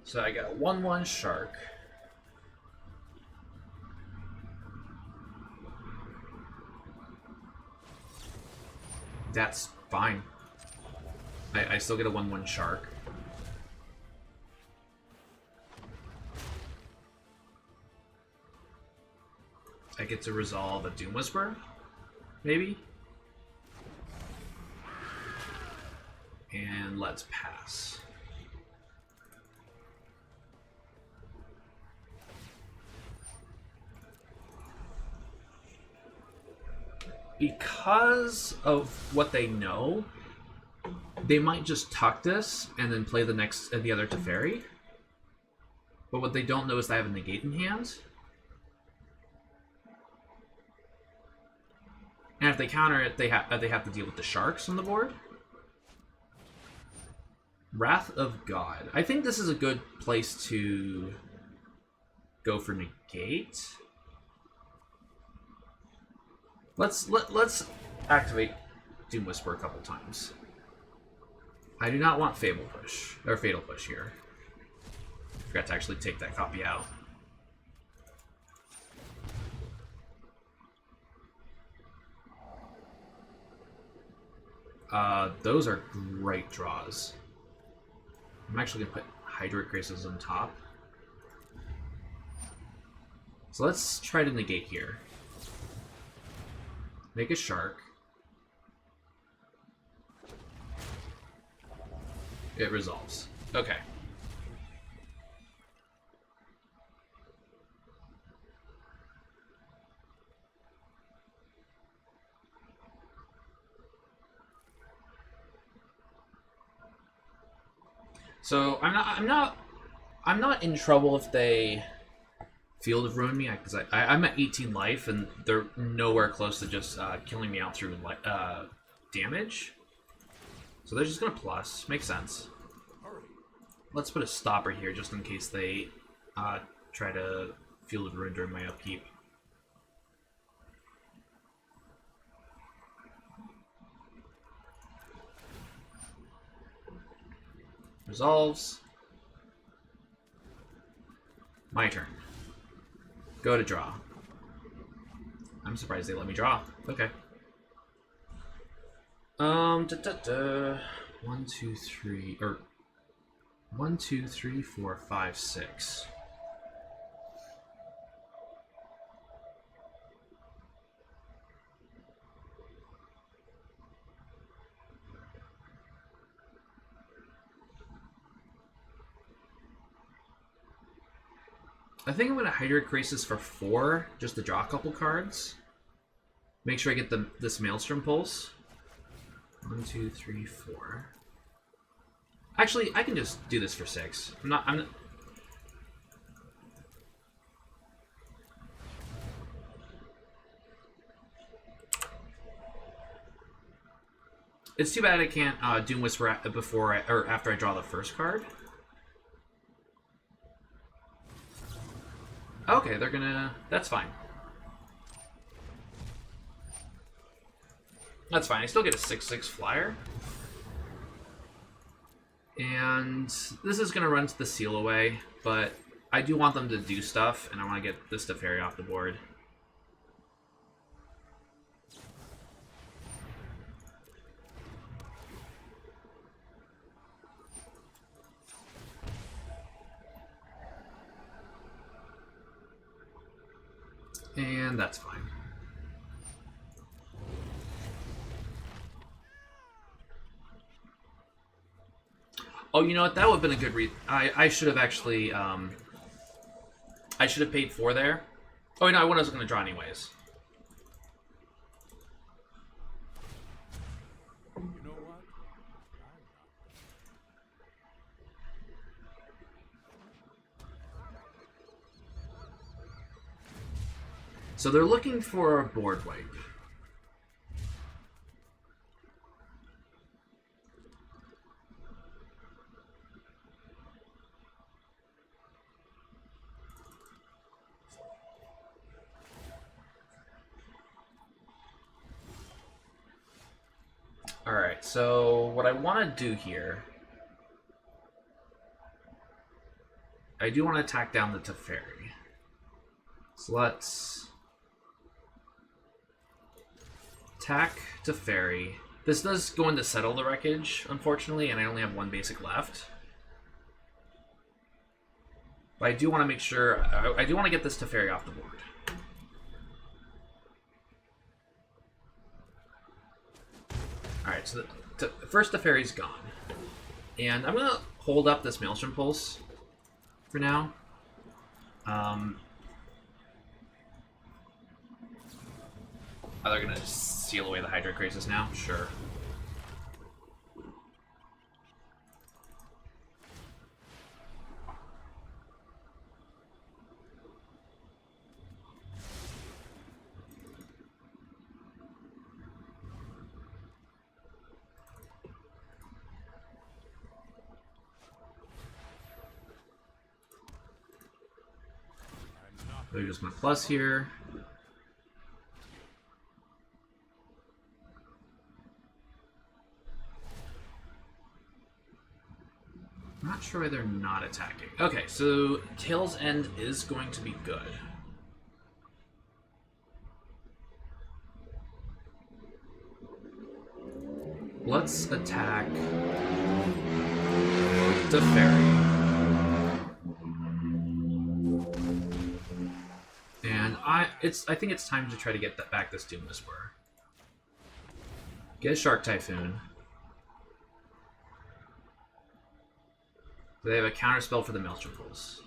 So I got a 1/1 Shark. That's fine. I still get a 1/1 Shark. I get to resolve a Doom Whisper, maybe? And let's pass. Because of what they know, they might just tuck this and then play the other Teferi. But what they don't know is that I have a negate in hand. And if they counter it, they have to deal with the sharks on the board. Wrath of God. I think this is a good place to go for negate. Let's activate Doom Whisper a couple times. I do not want Fatal Push here. Forgot to actually take that copy out. Those are great draws. I'm actually gonna put Hydrate Graces on top. So let's try to negate here. Make a shark. It resolves. Okay. So I'm not in trouble if they Field of Ruin me, because I'm at 18 life and they're nowhere close to just killing me out through damage. So they're just gonna plus. Makes sense. Let's put a stopper here just in case they try to Field of Ruin during my upkeep. Resolves. My turn. Go to draw. I'm surprised they let me draw. Okay. 1, 2, 3, or 1, 2, 3, 4, 5, 6. I think I'm going to Hydrate Crisis for 4, just to draw a couple cards. Make sure I get this Maelstrom Pulse. 1, 2, 3, 4. Actually, I can just do this for 6. I'm not. It's too bad I can't Doom Whisper before or after I draw the first card. Okay, they're gonna... That's fine. That's fine. I still get a 6/6 flyer. And this is gonna run to the Seal Away, but I do want them to do stuff, and I want to get this Teferi off the board. And that's fine. Oh, you know what? That would have been a good read. I should have actually, I should have paid 4 there. Oh, no, I wasn't going to draw anyways. So they're looking for a board wipe. Alright, so what I want to do here... I do want to attack down the Teferi. So let's... attack Teferi. This does go in to settle the wreckage, unfortunately, and I only have one basic left. But I do want to make sure... I do want to get this Teferi off the board. Alright, so the first Teferi's gone. And I'm going to hold up this Maelstrom Pulse for now. Oh, they're going to seal away the Hydra Crisis now? Sure. There's my plus here. I'm not sure why they're not attacking. Okay, so Tail's End is going to be good. Let's attack the Fairy. And I think it's time to try to get back this Doom Whisperer. Get a Shark Typhoon. They have a counterspell for the Maelstrom Pulse.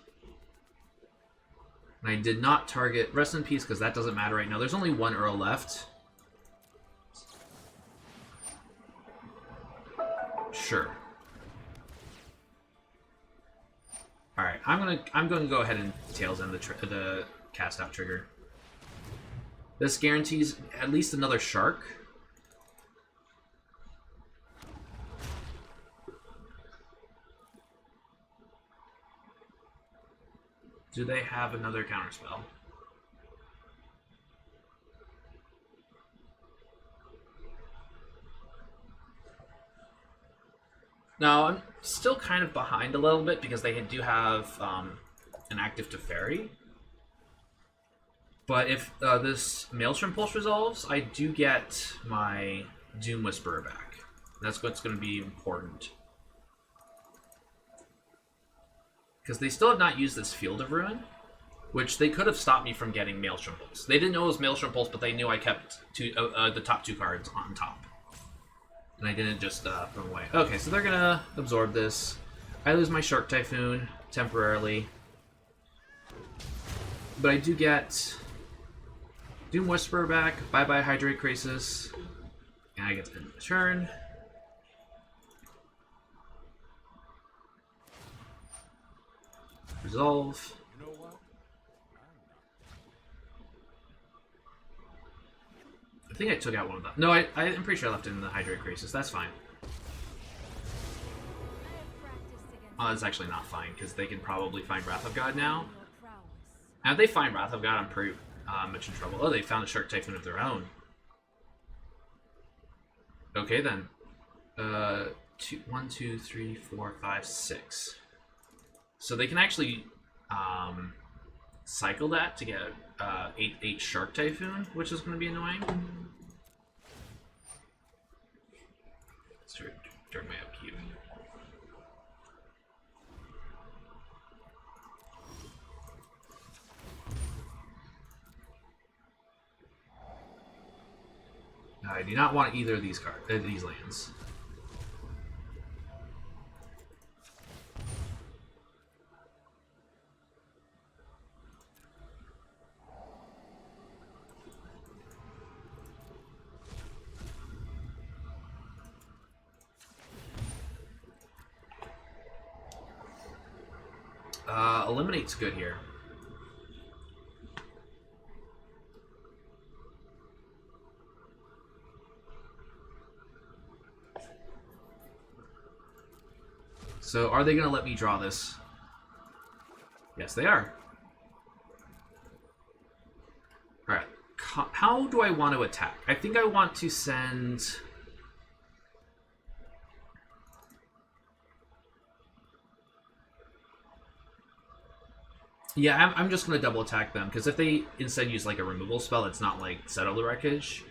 And I did not target Rest in Peace because that doesn't matter right now. There's only one Earl left. Sure. All right, I'm going to go ahead and Tails End the cast out trigger. This guarantees at least another shark. Do they have another counterspell? No, I'm still kind of behind a little bit because they do have an active Teferi. But if this Maelstrom Pulse resolves, I do get my Doom Whisperer back. That's what's going to be important. Because they still have not used this Field of Ruin, which they could have stopped me from getting Maelstrom Pulse. They didn't know it was Maelstrom Pulse, but they knew I kept the top two cards on top. And I didn't just put them away. Okay, so they're going to absorb this. I lose my Shark Typhoon temporarily. But I do get Doom Whisperer back. Bye-bye Hydrate Crisis. And I get to end the turn. Resolve. I think I took out one of them. No, I'm pretty sure I left it in the Hydrate Crisis. That's fine. Oh, that's actually not fine, because they can probably find Wrath of God now. Now, if they find Wrath of God, I'm pretty much in trouble. Oh, they found a Shark Typhoon of their own. Okay, then. 1, 2, 3, 4, 5, 6. So they can actually cycle that to get 8 Shark Typhoon, which is going to be annoying. Let's turn my upkeep. I do not want either of these these lands. Eliminate's good here. So, are they going to let me draw this? Yes, they are. Alright. How do I want to attack? I think I want to send Yeah, I'm just going to double attack them, because if they instead use like a removal spell, it's not like Settle the Wreckage.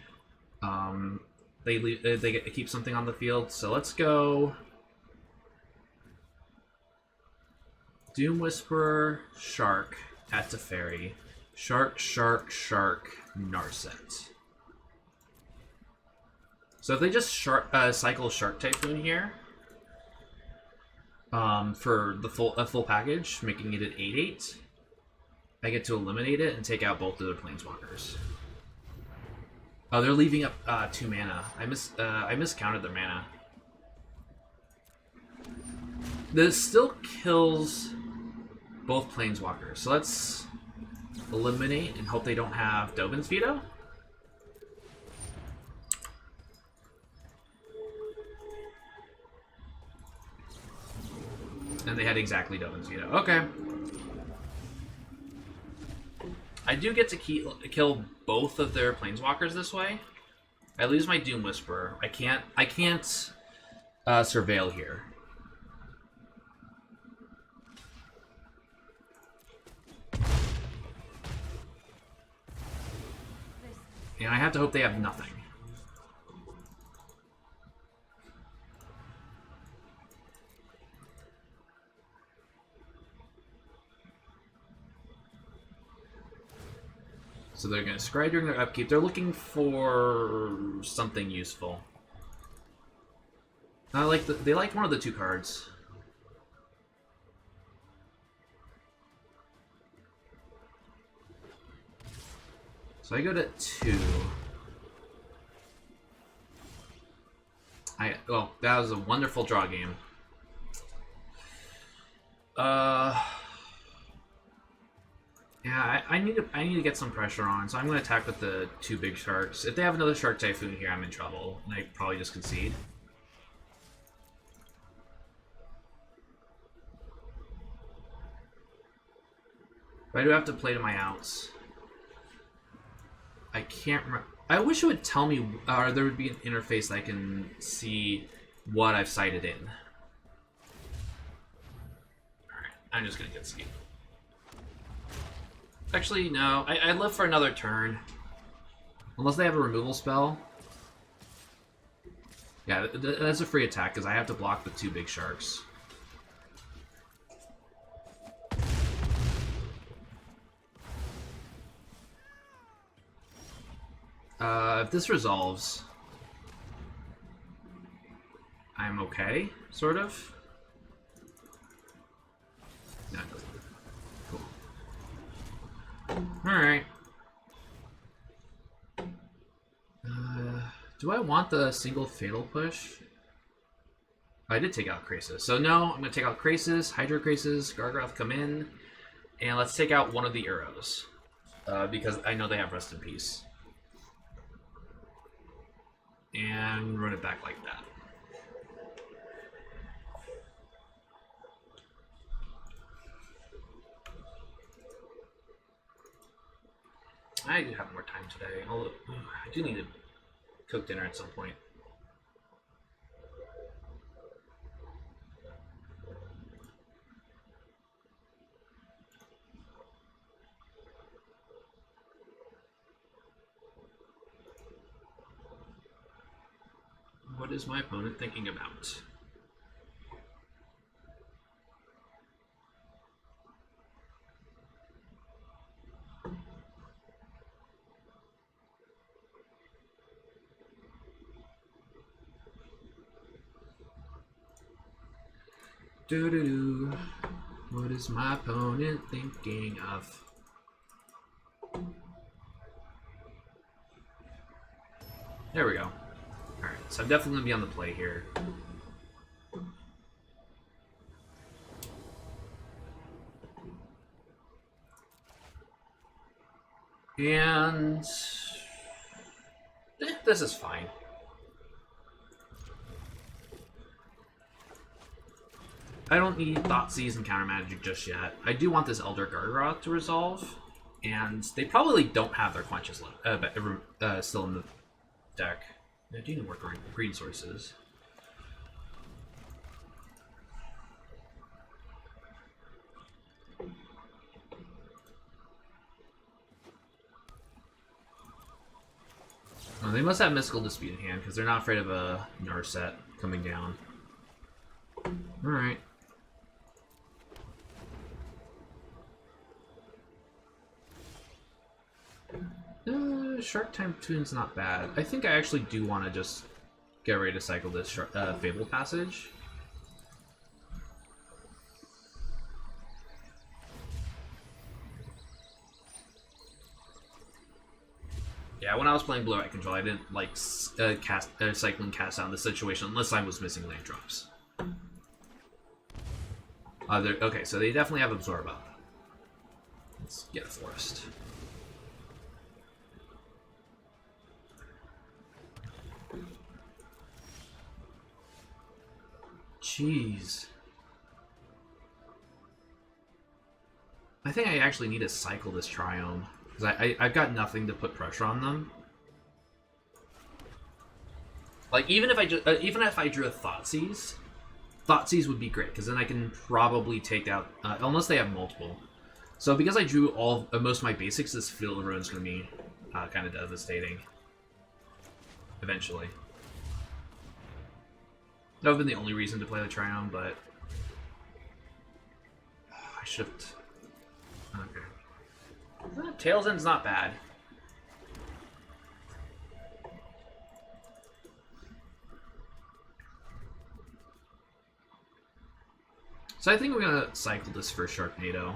They get to keep something on the field, so let's go Doom Whisperer, Shark, at Teferi. Shark, Shark, Shark, Narset. So if they just cycle Shark Typhoon here, for the full package, making it an 8/8, I get to eliminate it and take out both of their planeswalkers. Oh, they're leaving up 2 mana. I miscounted their mana. This still kills both planeswalkers, so let's eliminate and hope they don't have Dovin's Veto. And they had exactly Dovin's Veto. Okay. I do get to kill both of their planeswalkers this way. I lose my Doom Whisperer. I can't surveil here. And I have to hope they have nothing. So they're going to scry during their upkeep. They're looking for something useful. I like they like one of the 2 cards. So I go to 2. Well, that was a wonderful draw game. Yeah, I need to get some pressure on, so I'm going to attack with the 2 big sharks. If they have another Shark Typhoon here, I'm in trouble, and I probably just concede. But I do have to play to my outs. I can't remember. I wish it would tell me, or there would be an interface that I can see what I've sighted in. Alright, I'm just going to get ski. Actually, no. I live for another turn. Unless they have a removal spell. Yeah, that's a free attack, because I have to block the 2 big sharks. If this resolves, I'm okay, sort of. No, it doesn't. Cool. Alright. Do I want the single fatal push? I did take out Krasis. So no, I'm going to take out Krasis, Hydro Krasis, Gargoth come in, and let's take out one of the arrows. Because I know they have Rest in Peace. And run it back like that. I do have more time today, although I do need to cook dinner at some point. What is my opponent thinking about? Doo-doo-doo. What is my opponent thinking of? There we go. Alright, so I'm definitely going to be on the play here. And this is fine. I don't need Thoughtseize and Counter Magic just yet. I do want this Elder Gargoth to resolve, and they probably don't have their Quenches left, still in the deck. I do need more green sources. They must have Mystical Dispute in hand, because they're not afraid of a Narset coming down. Alright. Shark Typhoon's not bad. I think I actually do want to just get ready to cycle this Fable Passage. Yeah, when I was playing Blue Eye Control, I didn't like cycling cast out in this situation unless I was missing land drops. Okay, so they definitely have Absorb up. Let's get a Forest. Jeez. I think I actually need to cycle this Triome. Because I've got nothing to put pressure on them. Like, even if I drew a Thoughtseize would be great, because then I can probably take out, unless they have multiple. So because I drew most of my basics, this Field of Ruin's going to be kind of devastating. Eventually. That would have been the only reason to play the Triome, but... I should have... Okay. Tail's End's not bad. So I think we're going to cycle this for Sharknado.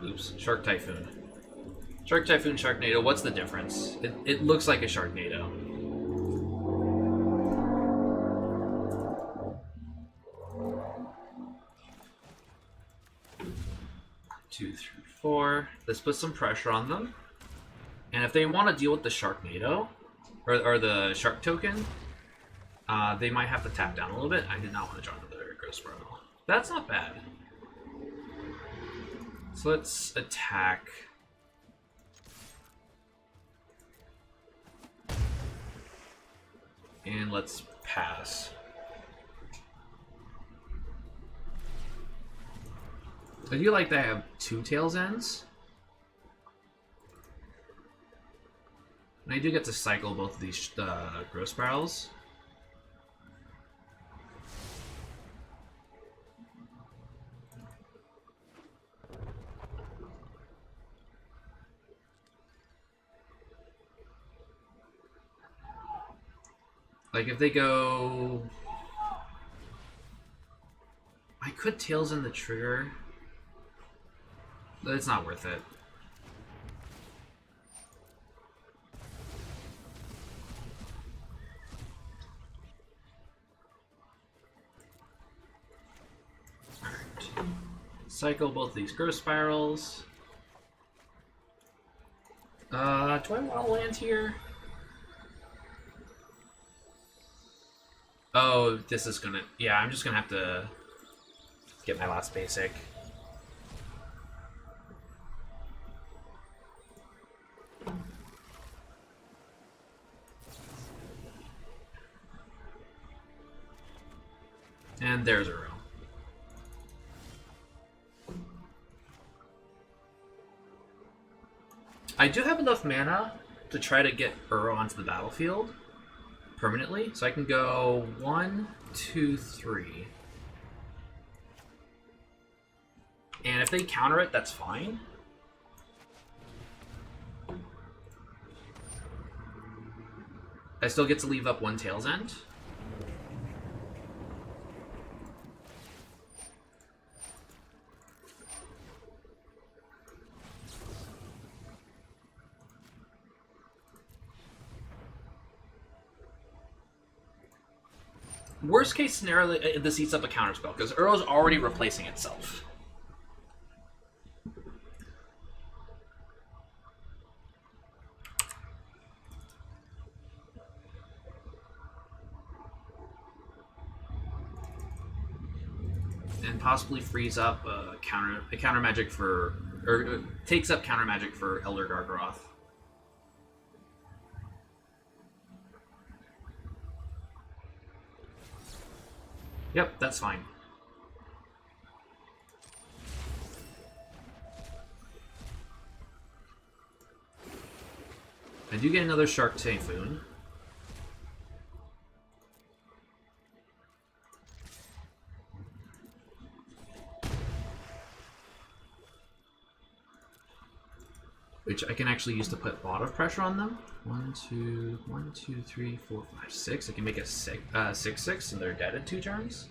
Oops. Shark Typhoon. Shark Typhoon, Sharknado, what's the difference? It looks like a Sharknado. 2, 3, 4. Let's put some pressure on them. And if they want to deal with the Sharknado, or the Shark token, they might have to tap down a little bit. I did not want to draw another Ghost Sparrow. That's not bad. So let's attack. And let's pass. I do like that I have 2 Tails Ends. And I do get to cycle both of these Growth Barrels. Like, if they go... I could Tails in the trigger, but it's not worth it. Alright. Cycle both these Growth Spirals. Do I want to land here? Oh, this is gonna... Yeah, I'm just gonna have to get my last basic. And there's a row. I do have enough mana to try to get Uro onto the battlefield permanently, so I can go 1, 2, 3. And if they counter it, that's fine. I still get to leave up 1 Tails End. Worst case scenario, this eats up a counterspell, because Uro's already replacing itself. And possibly frees up a counter magic for, or takes up counter magic for Elder Gargaroth. Yep, that's fine. I do get another Shark Typhoon. Which I can actually use to put a lot of pressure on them. 1, 2, 3, 4, 5, 6. I can make a 6/6, and they're dead in 2 turns.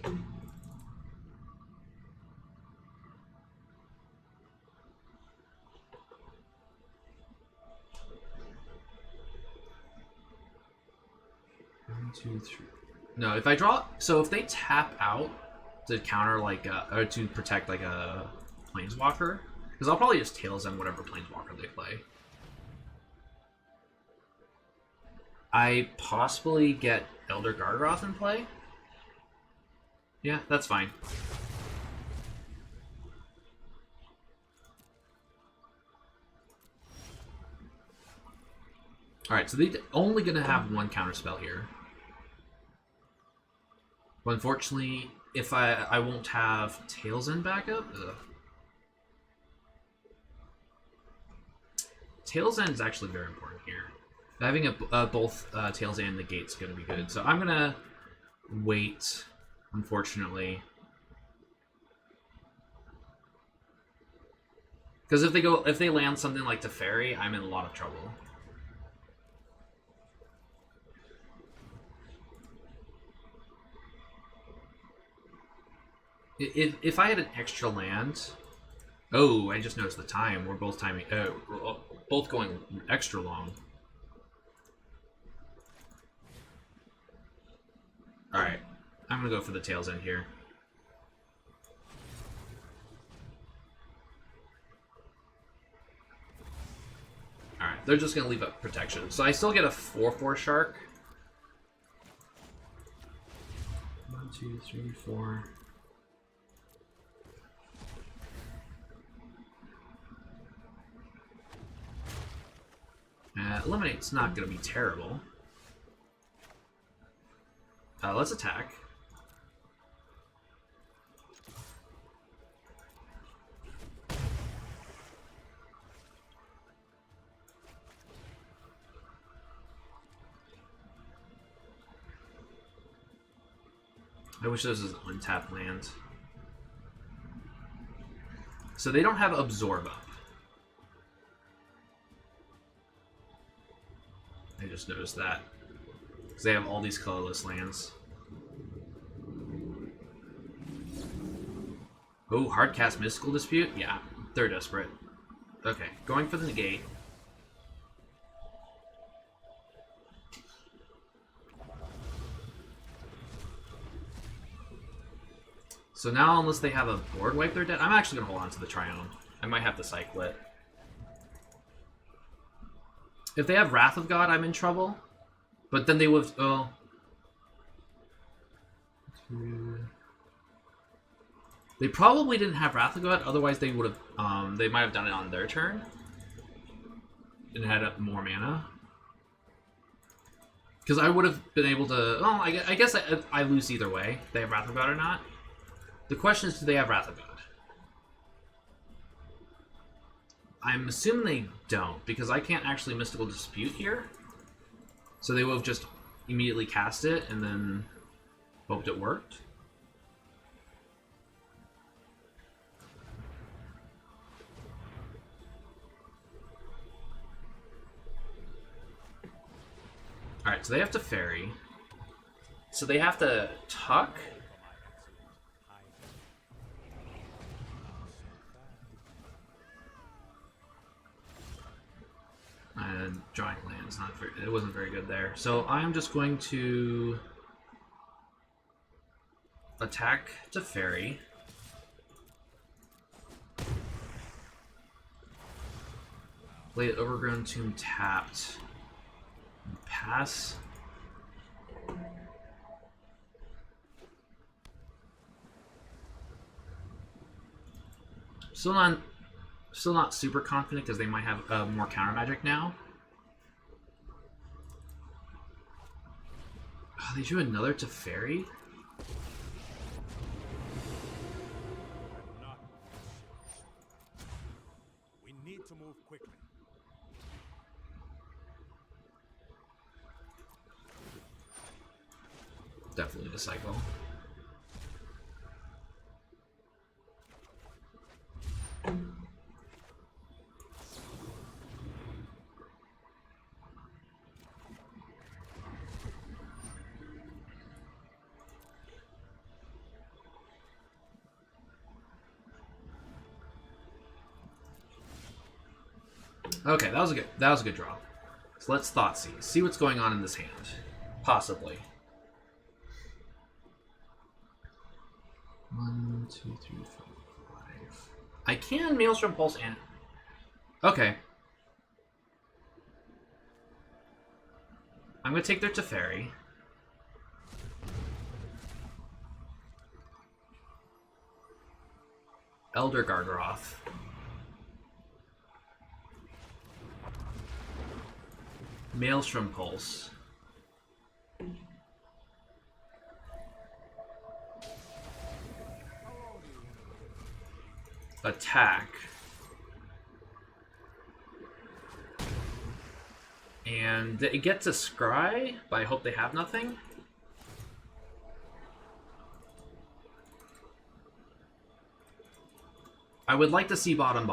One, 2, 3. No, if I draw, so if they tap out to counter like, or to protect like a Planeswalker. Because I'll probably just Tails End whatever Planeswalker they play. I possibly get Elder Gargoth in play. Yeah, that's fine. Alright, so they're only going to have 1 counterspell here. But unfortunately, if I won't have Tails End backup. Ugh. Tails End is actually very important here. Having both Tails End and the Gate's going to be good. So I'm going to wait, unfortunately. Because if they land something like Teferi, I'm in a lot of trouble. If I had an extra land... Oh, I just noticed the time. We're both timing. We're both going extra long. Alright. I'm going to go for the Tails End here. Alright, they're just going to leave up protection. So I still get a 4/4 Shark. 1, 2, 3, 4... Eliminate's not going to be terrible. Let's attack. I wish this was an untapped land. So they don't have Absorb up. I just noticed that. Because they have all these colorless lands. Oh, hardcast Mystical Dispute? Yeah, they're desperate. Okay, going for the negate. So now, unless they have a board wipe, they're dead. I'm actually going to hold on to the Triumph. I might have to cycle it. If they have Wrath of God, I'm in trouble. But then they would have... Oh. They probably didn't have Wrath of God, otherwise they would have... they might have done it on their turn. And had more mana. Because I would have been able to... Well, I guess I lose either way. If they have Wrath of God or not. The question is, do they have Wrath of God? I'm assuming they don't, because I can't actually Mystical Dispute here. So they will have just immediately cast it and then hoped it worked. Alright, so they have to Fairy. So they have to Tuck. And drawing lands, it wasn't very good there. So I'm just going to attack to Fairy. Play Overgrown Tomb tapped. Pass. Still not super confident because they might have more counter magic now. Oh, they drew another Teferi? We need to move quickly. Definitely the cycle. Okay, that was a good draw. So let's Thoughtseize. See what's going on in this hand. Possibly. 1, 2, 3, 4, 5. I can Maelstrom Pulse and... Okay. I'm going to take their Teferi. Elder Gargaroth. Maelstrom Pulse. Attack. And it gets a Scry, but I hope they have nothing. I would like to see bottom.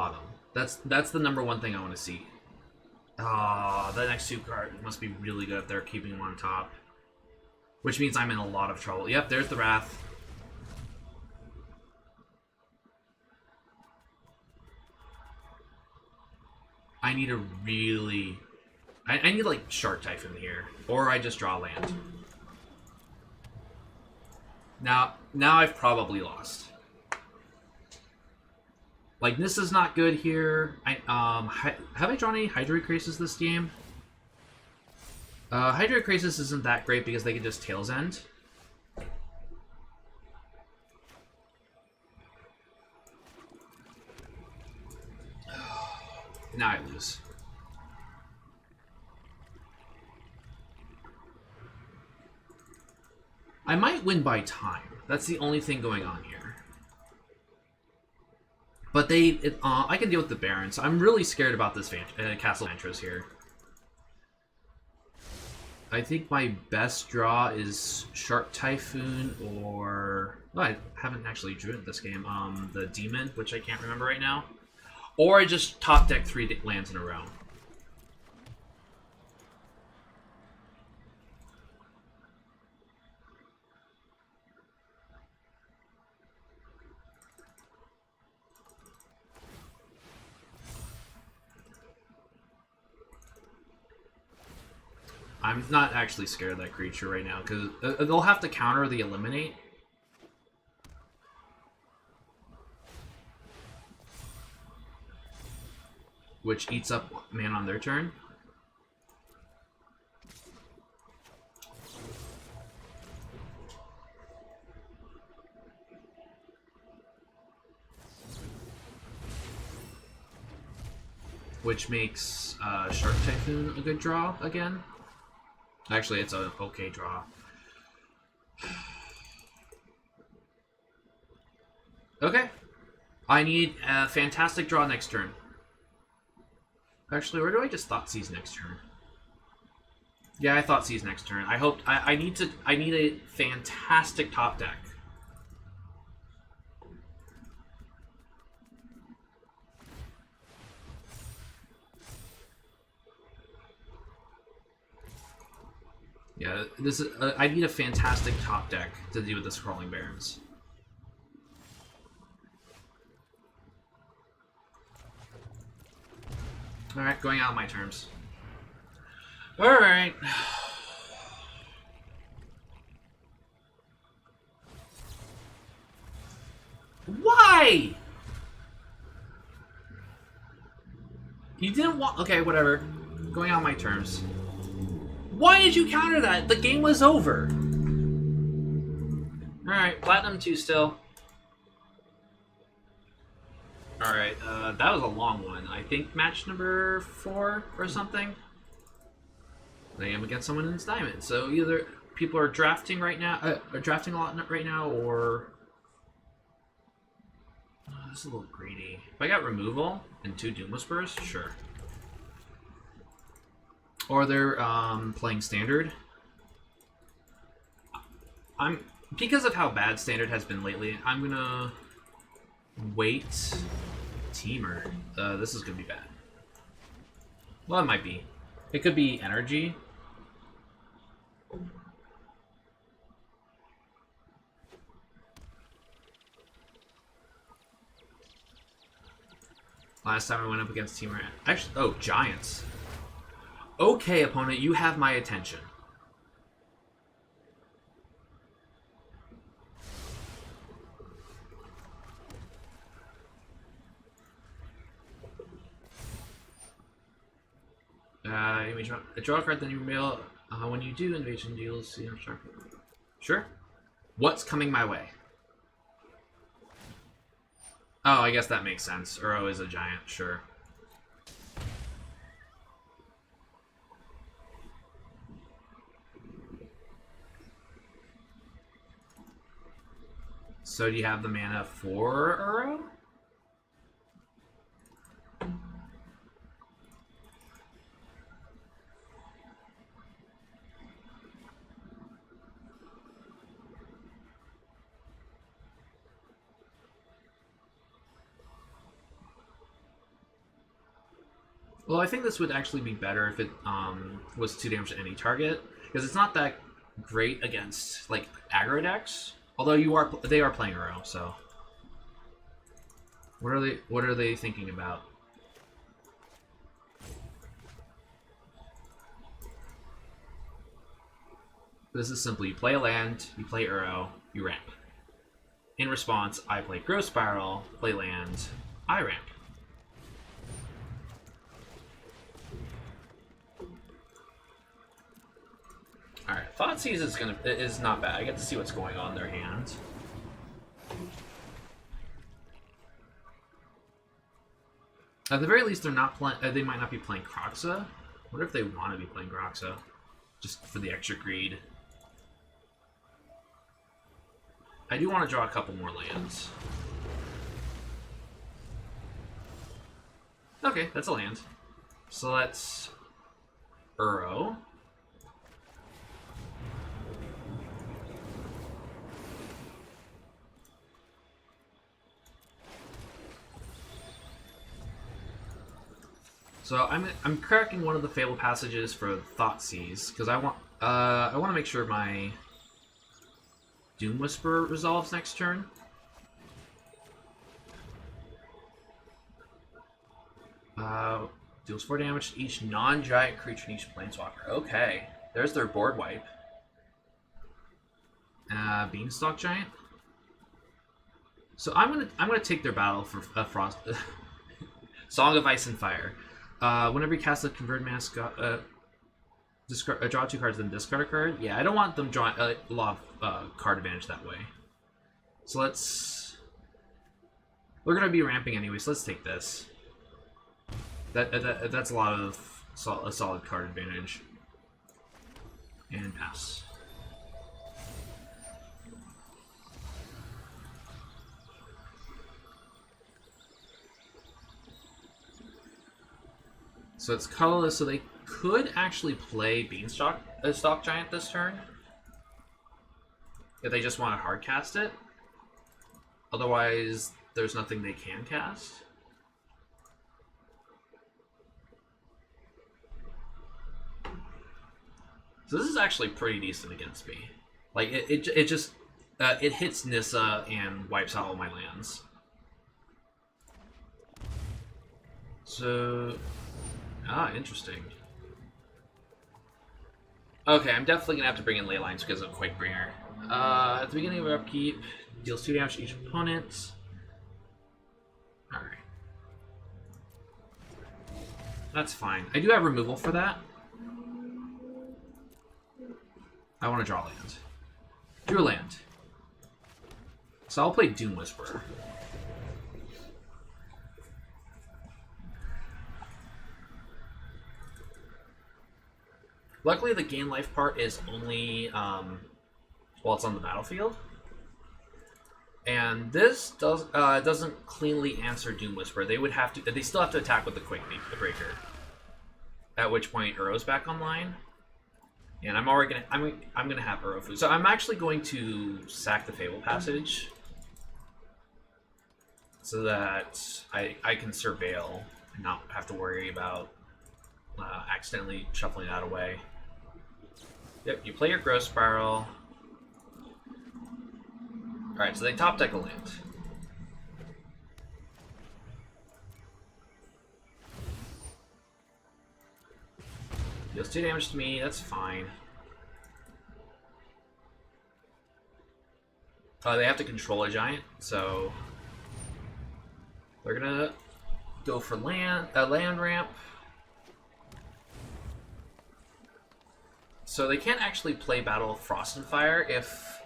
That's the number one thing I want to see. Ah, the next 2 card must be really good if they're keeping them on top. Which means I'm in a lot of trouble. Yep, there's the Wrath. I need a really... I need, like, Shark Typhoon here. Or I just draw land. Now I've probably lost. Like, this is not good here. Have I drawn any Hydroid Krasis this game? Hydroid Krasis isn't that great because they can just Tails End. Now I lose. I might win by time. That's the only thing going on here. But I can deal with the Baron, so I'm really scared about this Castle Mantras here. I think my best draw is Shark Typhoon or... Oh, I haven't actually drew it this game. The Demon, which I can't remember right now. Or I just top deck 3 lands in a row. I'm not actually scared of that creature right now, because they'll have to counter the Eliminate. Which eats up mana on their turn. Which makes Shark Typhoon a good draw again. Actually, it's an okay draw. Okay. I need a fantastic draw next turn. Actually, where do I just Thoughtseize next turn? Yeah, I Thoughtseize next turn. I need a fantastic top deck. Yeah, this is. I need a fantastic top deck to deal with the Scrolling Barons. All right, going out on my terms. All right. Why? You didn't want. Okay, whatever. Going out on my terms. Why did you counter that? The game was over. Alright, Platinum 2 still. Alright, that was a long one. I think match number 4 or something. I am against someone in Diamond. So either people are drafting right now, drafting a lot right now, or... this is a little greedy. If I got removal and 2 Doom Whispers, sure. Or they're playing Standard. because of how bad Standard has been lately, I'm gonna wait. Temur. This is gonna be bad. Well, it might be. It could be energy. Last time I went up against Temur. Actually, oh, Giants. Okay, opponent, you have my attention. You may draw a card, then you reveal. When you do, invasion deals. See, sure. What's coming my way? Oh, I guess that makes sense. Uro is a giant, sure. So do you have the mana for Uro? Well, I think this would actually be better if it was 2 damage to any target, because it's not that great against like aggro decks. Although they are playing Uro, so what are they thinking about? This is simply you play a land, you play Uro, you ramp. In response, I play Growth Spiral, play land, I ramp. Alright, Thoughtseize is not bad. I get to see what's going on in their hand. At the very least, they're not playing. They might not be playing Kroxa. What if they want to be playing Kroxa, just for the extra greed? I do want to draw a couple more lands. Okay, that's a land. So let's Uro. So I'm cracking one of the Fable passages for Thoughtseize because I want to make sure my Doom Whisper resolves next turn. Deals 4 damage to each non-giant creature in each planeswalker. Okay, there's their board wipe. Beanstalk Giant. So I'm gonna take their battle for Frost. Song of Ice and Fire. Whenever you cast a convert mascot, draw 2 cards, then discard a card. Yeah, I don't want them drawing a lot of card advantage that way. So we're gonna be ramping anyway, so let's take this. That's a lot of a solid card advantage. And pass. So it's colorless, so they could actually play Beanstalk Stalk Giant this turn. If they just want to hard cast it. Otherwise, there's nothing they can cast. So this is actually pretty decent against me. Like it just it hits Nissa and wipes out all my lands. So interesting. Okay, I'm definitely gonna have to bring in ley lines because of Quakebringer. At the beginning of our upkeep, deals 2 damage to each opponent. Alright. That's fine. I do have removal for that. I want to draw land. Drew a land. So I'll play Doom Whisperer. Luckily, the gain life part is only while it's on the battlefield, and this doesn't cleanly answer Doom Whisperer. They still have to attack with the Quake Breaker. At which point, Uro's back online. And I'm already gonna I'm gonna have Uro food. So I'm actually going to sack the Fable Passage so that I can surveil and not have to worry about accidentally shuffling that away. Yep, you play your Growth Spiral. Alright, so they top deck a land. Deals 2 damage to me, that's fine. They have to control a giant, so they're gonna go for land ramp. So they can't actually play Battle of Frost and Fire if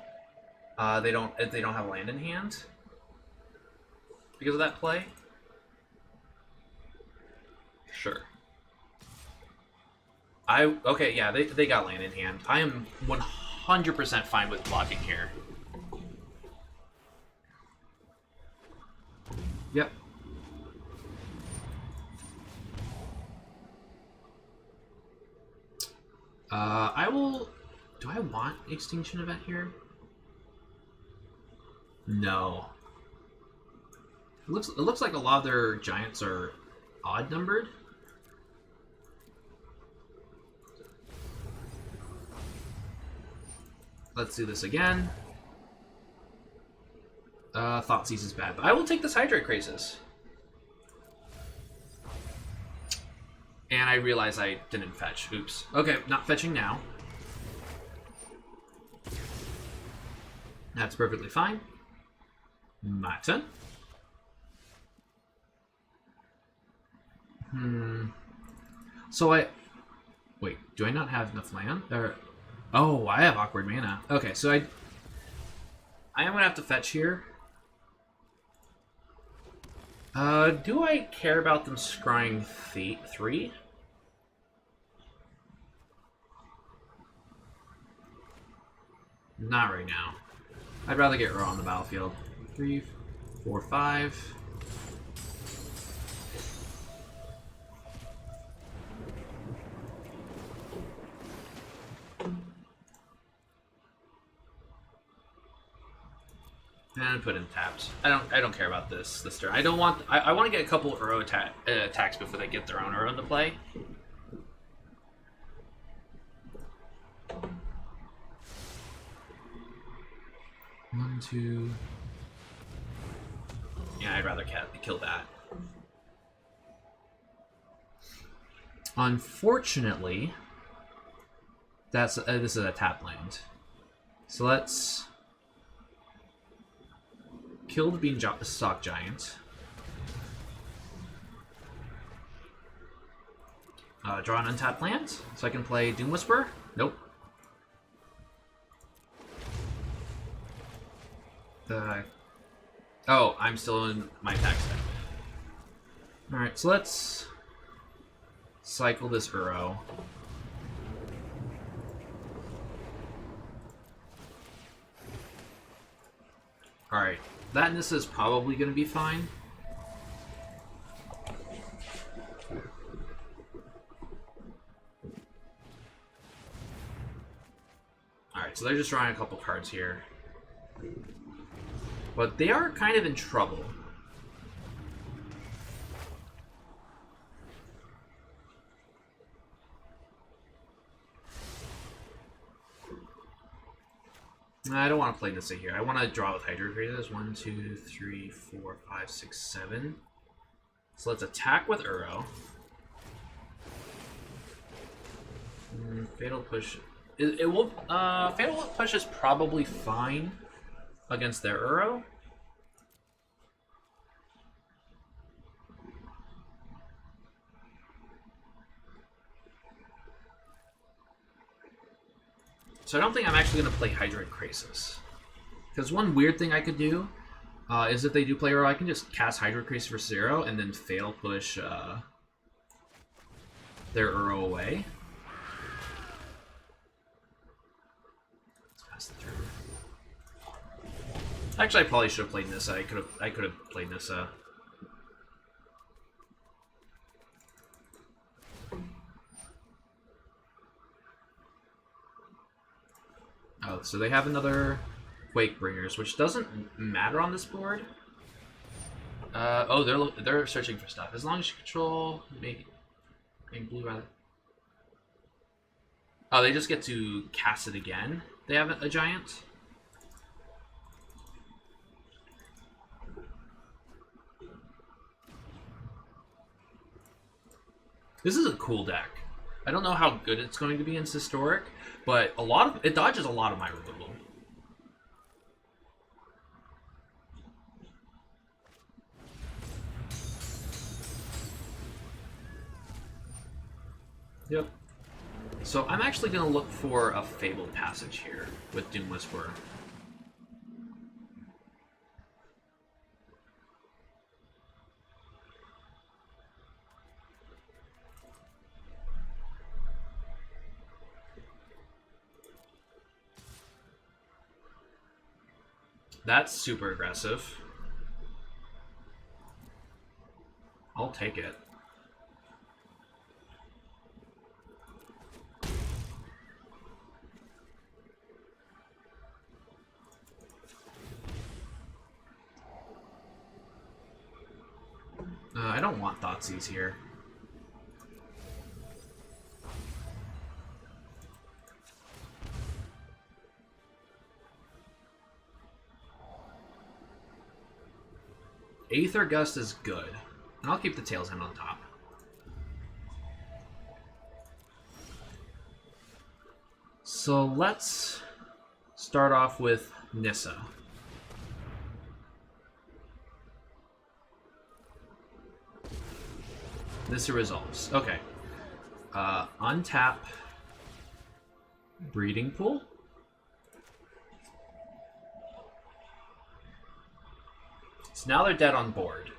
they don't have land in hand because of that play. Sure. Okay, yeah, they got land in hand. I am 100% fine with blocking here. Yep. I will... Do I want Extinction Event here? No. It looks like a lot of their giants are odd numbered. Let's do this again. Thoughtseize is bad, but I will take this Hydrate Crisis. And I realize I didn't fetch. Oops. Okay, not fetching now. That's perfectly fine. My turn. So wait, do I not have enough land? Or... Oh, I have awkward mana. Okay, so I am gonna have to fetch here. Do I care about them scrying 3? Not right now. I'd rather get Uro on the battlefield. 3, 4, 5. And put in taps. I don't care about this turn. I don't want. I want to get a couple of Uro attacks before they get their own Uro into play. One, two. Yeah, I'd rather kill that. Unfortunately, this is a tap land. So let's kill the Beanstalk Giant. Draw an untapped land, so I can play Doom Whisper. Nope. Oh, I'm still in my attack step. Alright, so let's cycle this Uro. Alright, that Nissa is probably going to be fine. Alright, so they're just drawing a couple cards here. But they are kind of in trouble. I don't want to play Nissa here. I want to draw with Hydro Creators. 1, 2, 3, 4, 5, 6, 7. So let's attack with Uro. Fatal Push. It will. Fatal Push is probably fine against their Uro. So I don't think I'm actually going to play Hydrate Crisis. Because one weird thing I could do is if they do play Uro, I can just cast Hydrate Crisis for 0 and then Fatal Push their Uro away. Let's pass the turn. Actually, I probably should have played Nissa. I could have played Nissa. So they have another Quake Bringers, which doesn't matter on this board. Oh, they're searching for stuff. As long as you control, make blue rather. Oh, they just get to cast it again. They have a giant. This is a cool deck. I don't know how good it's going to be in Historic, but it dodges a lot of my removal. Yep. So I'm actually going to look for a Fabled Passage here with Doom Whisperer. That's super aggressive. I'll take it. I don't want Thoughtseize here. Aether Gust is good. And I'll keep the Tails End on top. So let's start off with Nissa. Nissa resolves. Okay. Untap. Breeding Pool. So now they're dead on board.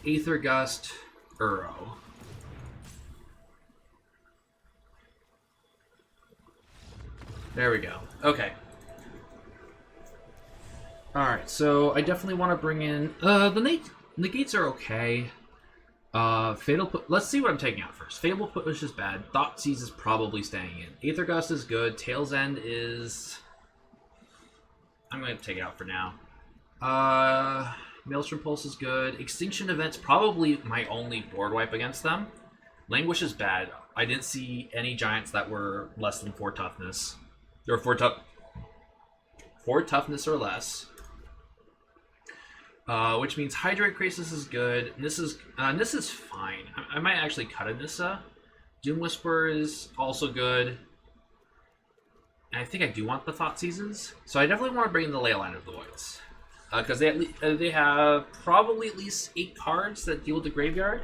Aether Gust, Uro. There we go. Okay. Alright, so I definitely want to bring in... the negates are okay. Let's see what I'm taking out first. Fabled Push is bad. Thoughtseize is probably staying in. Aether Gust is good. Tail's End is... I'm going to take it out for now. Maelstrom Pulse is good. Extinction Event's probably my only board wipe against them. Languish is bad. I didn't see any giants that were less than 4 toughness. Or 4 toughness or less. Which means Hydrate Crisis is good. Nissa's fine. I might actually cut a Nissa. Doom Whisperer is also good. And I think I do want the Thoughtseizes. So I definitely want to bring in the Leyline of the Voids. Because they have probably at least 8 cards that deal with the graveyard.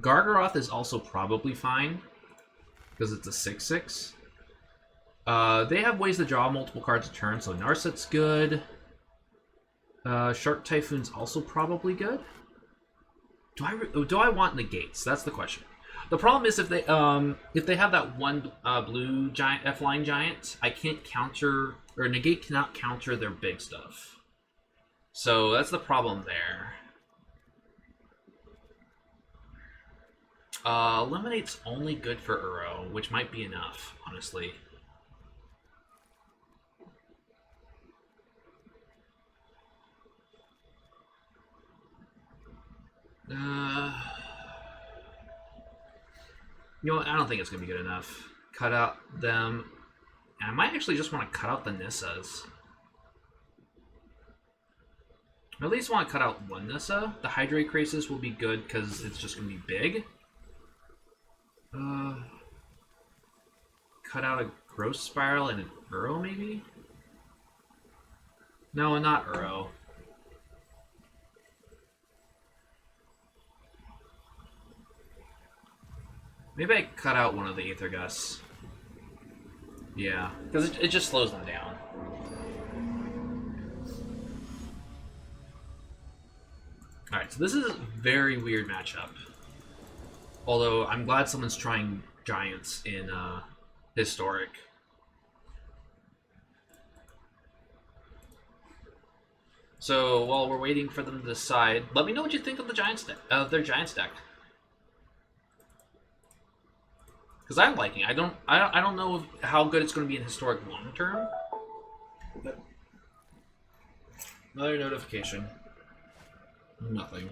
Gargaroth is also probably fine. Because it's a 6/6. They have ways to draw multiple cards a turn, so Narset's good. Shark Typhoon's also probably good. Do I want negates? That's the question. The problem is if they have that one blue giant F-line giant, I can't counter, or negate cannot counter their big stuff. So that's the problem there. Eliminate's only good for Uro, which might be enough, honestly. You know what? I don't think it's going to be good enough. Cut out them. And I might actually just want to cut out the Nissas. I at least want to cut out one Nissa. The Hydrate Crisis will be good because it's just going to be big. Cut out a Growth Spiral and an Uro, maybe? No, not Uro. Maybe I cut out one of the Aether Gusts. Yeah, because it just slows them down. Alright, so this is a very weird matchup. Although, I'm glad someone's trying Giants in Historic. So while we're waiting for them to decide, let me know what you think of the Giants deck, of their Giants deck. Because I'm liking it. I don't know how good it's going to be in historic long term. Another notification. Nothing.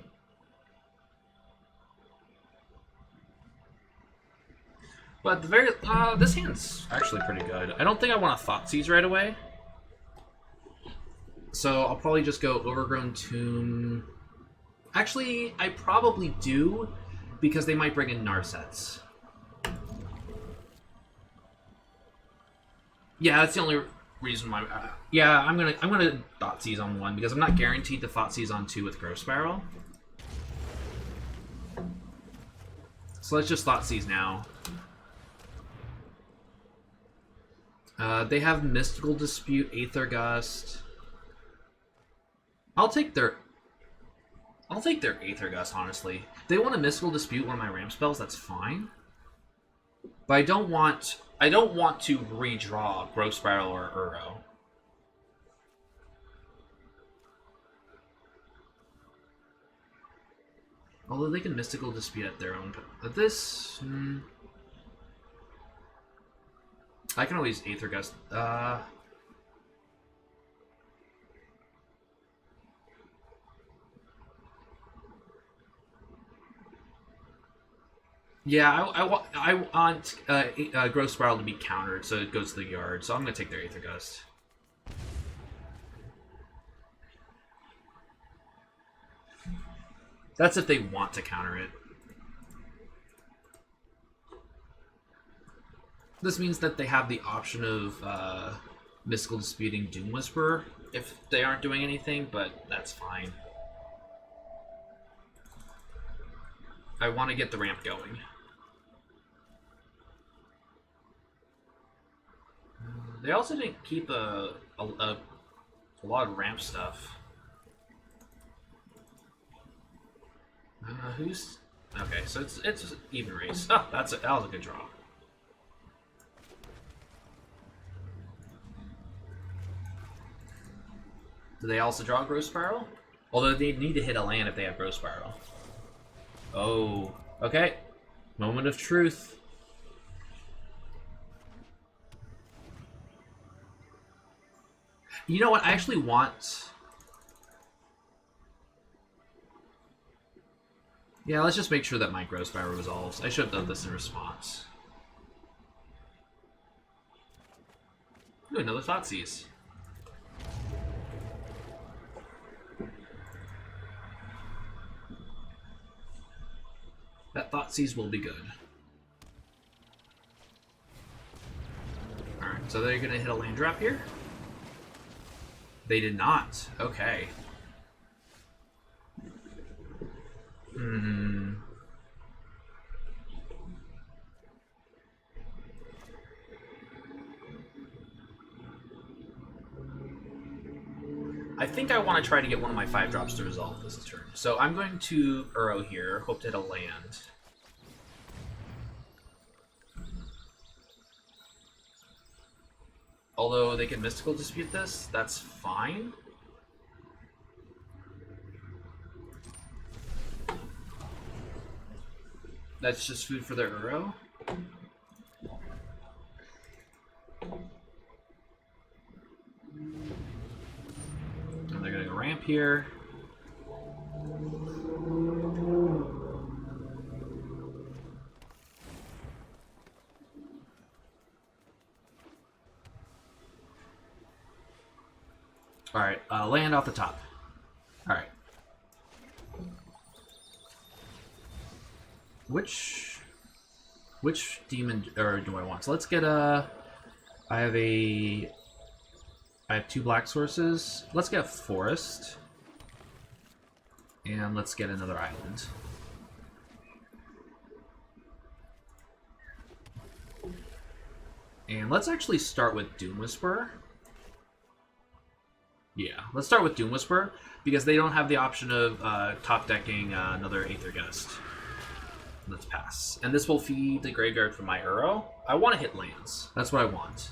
But the very this hand's actually pretty good. I don't think I want to Thoughtseize right away. So I'll probably just go Overgrown Tomb. Actually, I probably do, because they might bring in Narsets. Yeah, that's the only reason why. Yeah, I'm gonna Thoughtseize on one, because I'm not guaranteed to Thoughtseize on two with Growth Spiral. So let's just Thoughtseize now. They have Mystical Dispute, Aether Gust. I'll take their Aether Gust, honestly. If they want a Mystical Dispute, one of my ramp spells, that's fine. But I don't want to redraw Growth Spiral or Uro. Although they can Mystical Dispute at their own. But this, I can always Aether Gust. Yeah, I want Growth Spiral to be countered, so it goes to the yard. So I'm going to take their Aether Gust. That's if they want to counter it. This means that they have the option of Mystical Disputing Doom Whisperer if they aren't doing anything, but that's fine. I want to get the ramp going. They also didn't keep a lot of ramp stuff. Who's okay? So it's an even race. Oh, that was a good draw. Do they also draw Growth Spiral? Although they need to hit a land if they have Growth Spiral. Oh, okay. Moment of truth. You know what? I actually want... Yeah, let's just make sure that my Growth Spiral resolves. I should have done this in response. Ooh, another Thoughtseize. That Thoughtseize will be good. Alright, so they're going to hit a land drop here? They did not. Okay. I think I want to try to get one of my 5-drops to resolve this turn. So I'm going to Uro here, hope to hit a land. Although they can Mystical Dispute this, that's fine. That's just food for their Uro. And they're gonna go ramp here. Alright, land off the top. Alright. Which demon do I want? So let's get a... I have 2 black sources. Let's get a forest. And let's get another island. And let's actually start with Doom Whisperer. Yeah, let's start with Doom Whisperer, because they don't have the option of top decking another Aether Gust. Let's pass. And this will feed the graveyard for my Uro. I want to hit lands. That's what I want.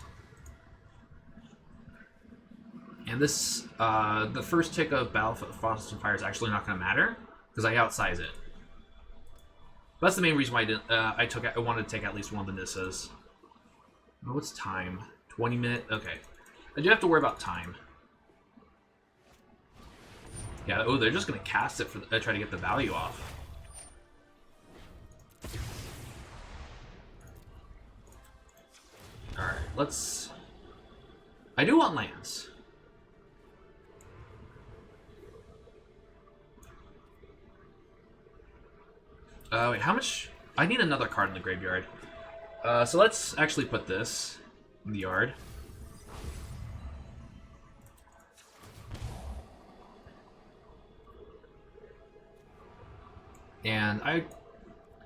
And this, the first tick of Battle for Frost and Fire is actually not going to matter, because I outsize it. That's the main reason why I wanted to take at least one of the Nissas. Oh, what's time? 20 minutes? Okay. I do have to worry about time. Yeah, oh, they're just going to cast it for try to get the value off. Alright, let's... I do want lands. Wait, how much? I need another card in the graveyard. So let's actually put this in the yard. And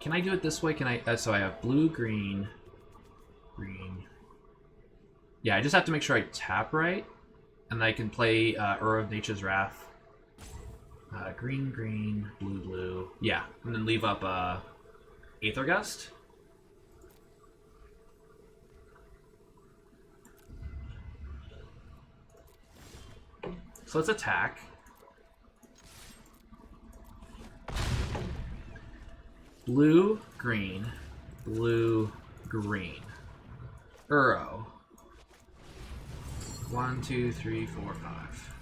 can I do it this way? Can I? So I have blue, green, green. Yeah, I just have to make sure I tap right, and I can play Ur of Nature's Wrath. Green, green, blue, blue. Yeah, and then leave up Aether Gust. So let's attack. Blue, green, blue, green. Uro. 1, 2, 3, 4, 5.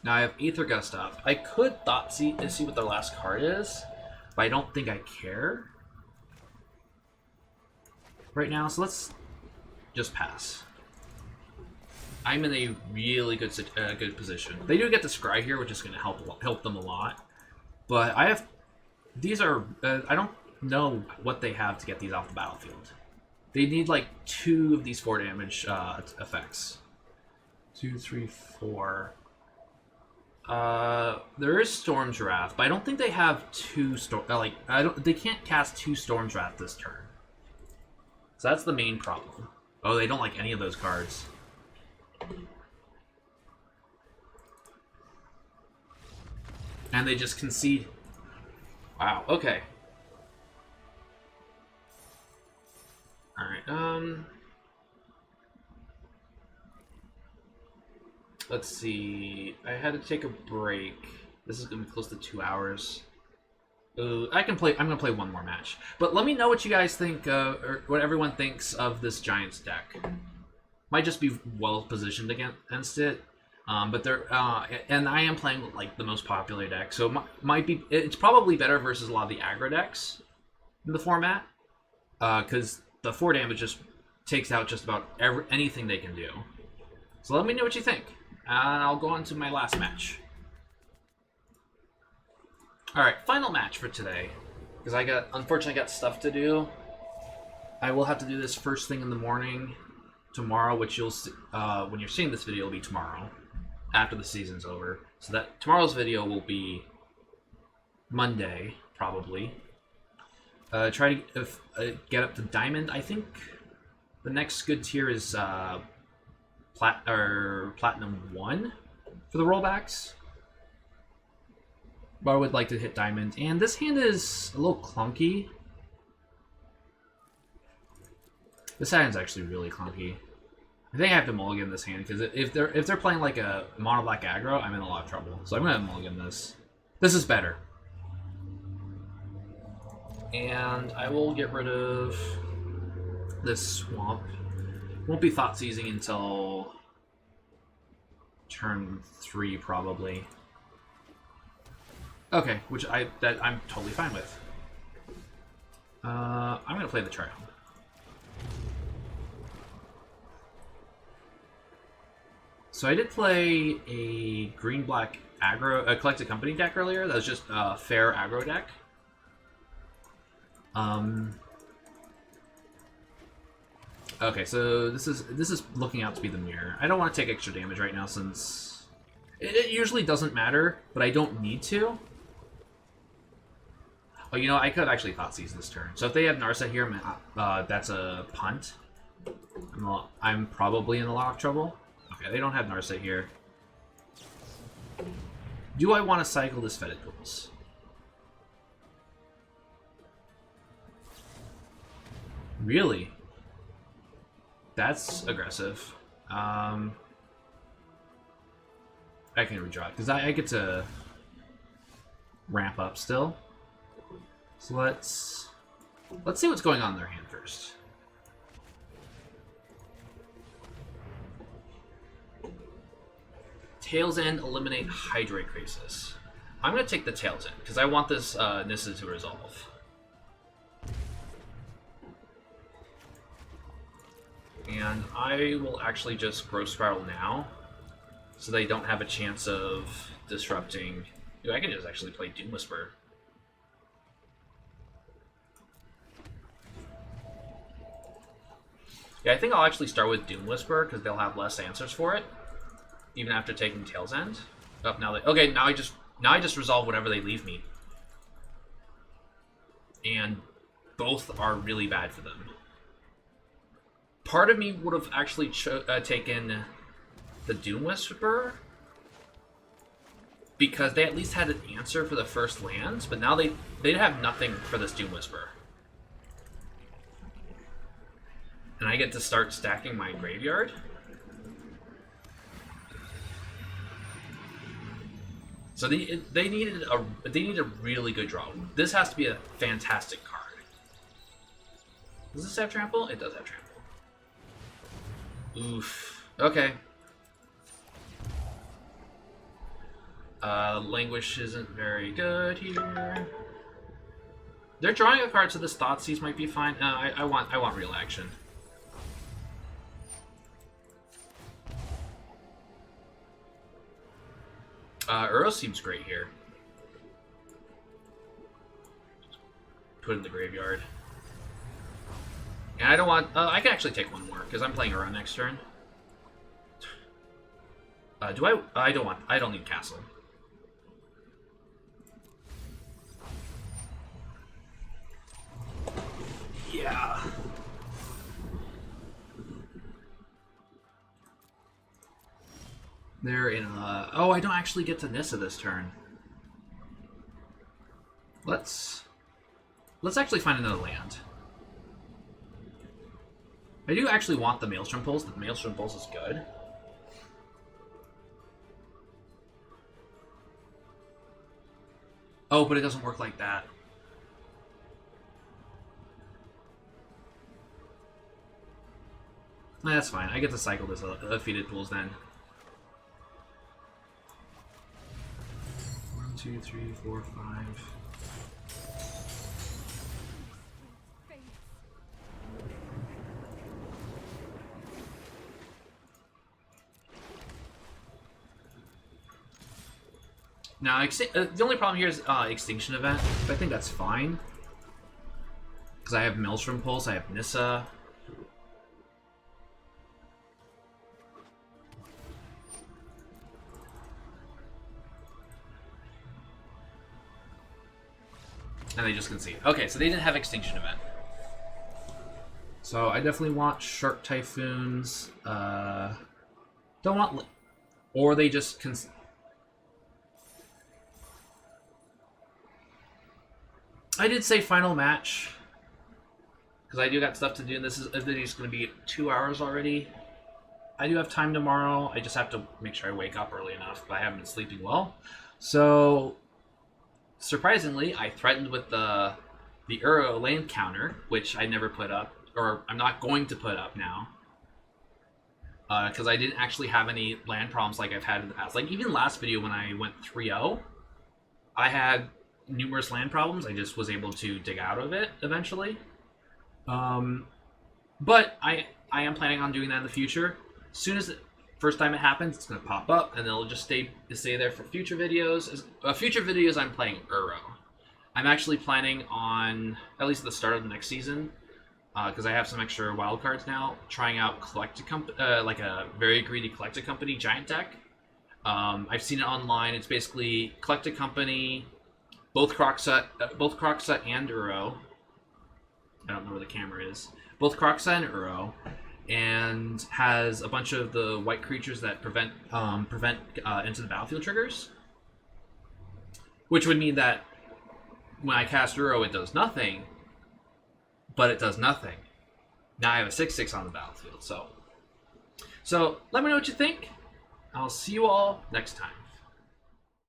Now I have Aether Gust up. I could Thoughtseize to see what their last card is, but I don't think I care right now, so let's just pass. I'm in a really good position. They do get the Scry here, which is going to help them a lot. But I have... These are... I don't know what they have to get these off the battlefield. They need like 2 of these 4 damage effects. 2, 3, 4... there is Storm's Wrath, but I don't think they have 2 they can't cast 2 Storm's Wrath this turn. So that's the main problem. Oh, they don't like any of those cards. And they just concede. Wow, okay. Alright, let's see. I had to take a break. This is gonna be close to 2 hours. I'm gonna play one more match. But let me know what you guys think, or what everyone thinks of this Giants deck. Might just be well positioned against it. But they're and I am playing like the most popular deck, so it's probably better versus a lot of the aggro decks in the format, because the 4 damage just takes out just about anything they can do. So let me know what you think, and I'll go on to my last match. All right, final match for today, because unfortunately got stuff to do. I will have to do this first thing in the morning tomorrow, which you'll see, when you're seeing this video, will be tomorrow after the season's over. So that tomorrow's video will be Monday, probably. Try to get up to Diamond. I think the next good tier is Platinum 1 for the rollbacks. But I would like to hit Diamond. And this hand is a little clunky. This hand's actually really clunky. I think I have to mulligan this hand, because if they're playing like a mono black aggro, I'm in a lot of trouble. So I'm gonna mulligan this. This is better. And I will get rid of this swamp. Won't be Thoughtseizing until turn 3 probably. Okay, which I'm totally fine with. I'm gonna play the Triumph. So I did play a green-black aggro, a Collected Company deck earlier. That was just a fair aggro deck. Okay, so this is looking out to be the mirror. I don't want to take extra damage right now since it usually doesn't matter, but I don't need to. Oh, you know, I could have actually Thoughtseize this turn. So if they have Narset here, that's a punt. I'm probably in a lot of trouble. Okay, they don't have Narset here. Do I want to cycle this Fetid Pools? Really? That's aggressive. I can redraw because I get to ramp up still. So let's see what's going on in their hand first. Tails End, eliminate Hydrate Crisis. I'm going to take the Tails End because I want this Nissa to resolve. And I will actually just Growth Spiral now so they don't have a chance of disrupting. Dude, I can just actually play Doom Whisper. Yeah, I think I'll actually start with Doom Whisper because they'll have less answers for it, even after taking Tails End. Oh, now they okay. Now I just resolve whatever they leave me, and both are really bad for them. Part of me would have actually taken the Doom Whisperer because they at least had an answer for the first lands, but now they have nothing for this Doom Whisperer. And I get to start stacking my graveyard. So they needed a really good draw. This has to be a fantastic card. Does this have trample? It does have trample. Oof. Okay. Languish isn't very good here. They're drawing a card, so this Thoughtseize might be fine. I want real action. Uro seems great here. Put it in the graveyard. And I don't want... I can actually take one more, because I'm playing Uro next turn. Do I... I don't want... I don't need Castle. Yeah. They're in oh, I don't actually get to Nissa this turn. Let's actually find another land. I do actually want the Maelstrom Pulse. The Maelstrom Pulse is good. Oh, but it doesn't work like that. That's fine. I get to cycle this defeated pools then. 1, 2, 3, 4, 5. Now, the only problem here is Extinction Event. But I think that's fine. Because I have Maelstrom Pulse, I have Nissa. And they just concede. Okay, so they didn't have Extinction Event. So I definitely want Shark Typhoons. Don't want... Or they just... I did say final match. Because I do got stuff to do. And this video is going to be 2 hours already. I do have time tomorrow. I just have to make sure I wake up early enough. But I haven't been sleeping well. So... Surprisingly, I threatened with the Uro land counter, which I never put up, or I'm not going to put up now, because I didn't actually have any land problems like I've had in the past. Like even last video when I went 3-0, I had numerous land problems. I just was able to dig out of it eventually. But I am planning on doing that in the future. As soon as first time it happens, it's going to pop up, and it'll just stay there for future videos. Future videos, I'm playing Uro. I'm actually planning on, at least at the start of the next season, because I have some extra wild cards now, trying out like a very greedy Collected Company giant deck. I've seen it online. It's basically Collected Company, both Kroxa and Uro. I don't know where the camera is. Both Kroxa and Uro. And has a bunch of the white creatures that prevent into the battlefield triggers, which would mean that when I cast Uro, it does nothing, but it does nothing. Now I have a 6/6 on the battlefield. So let me know what you think. I'll see you all next time.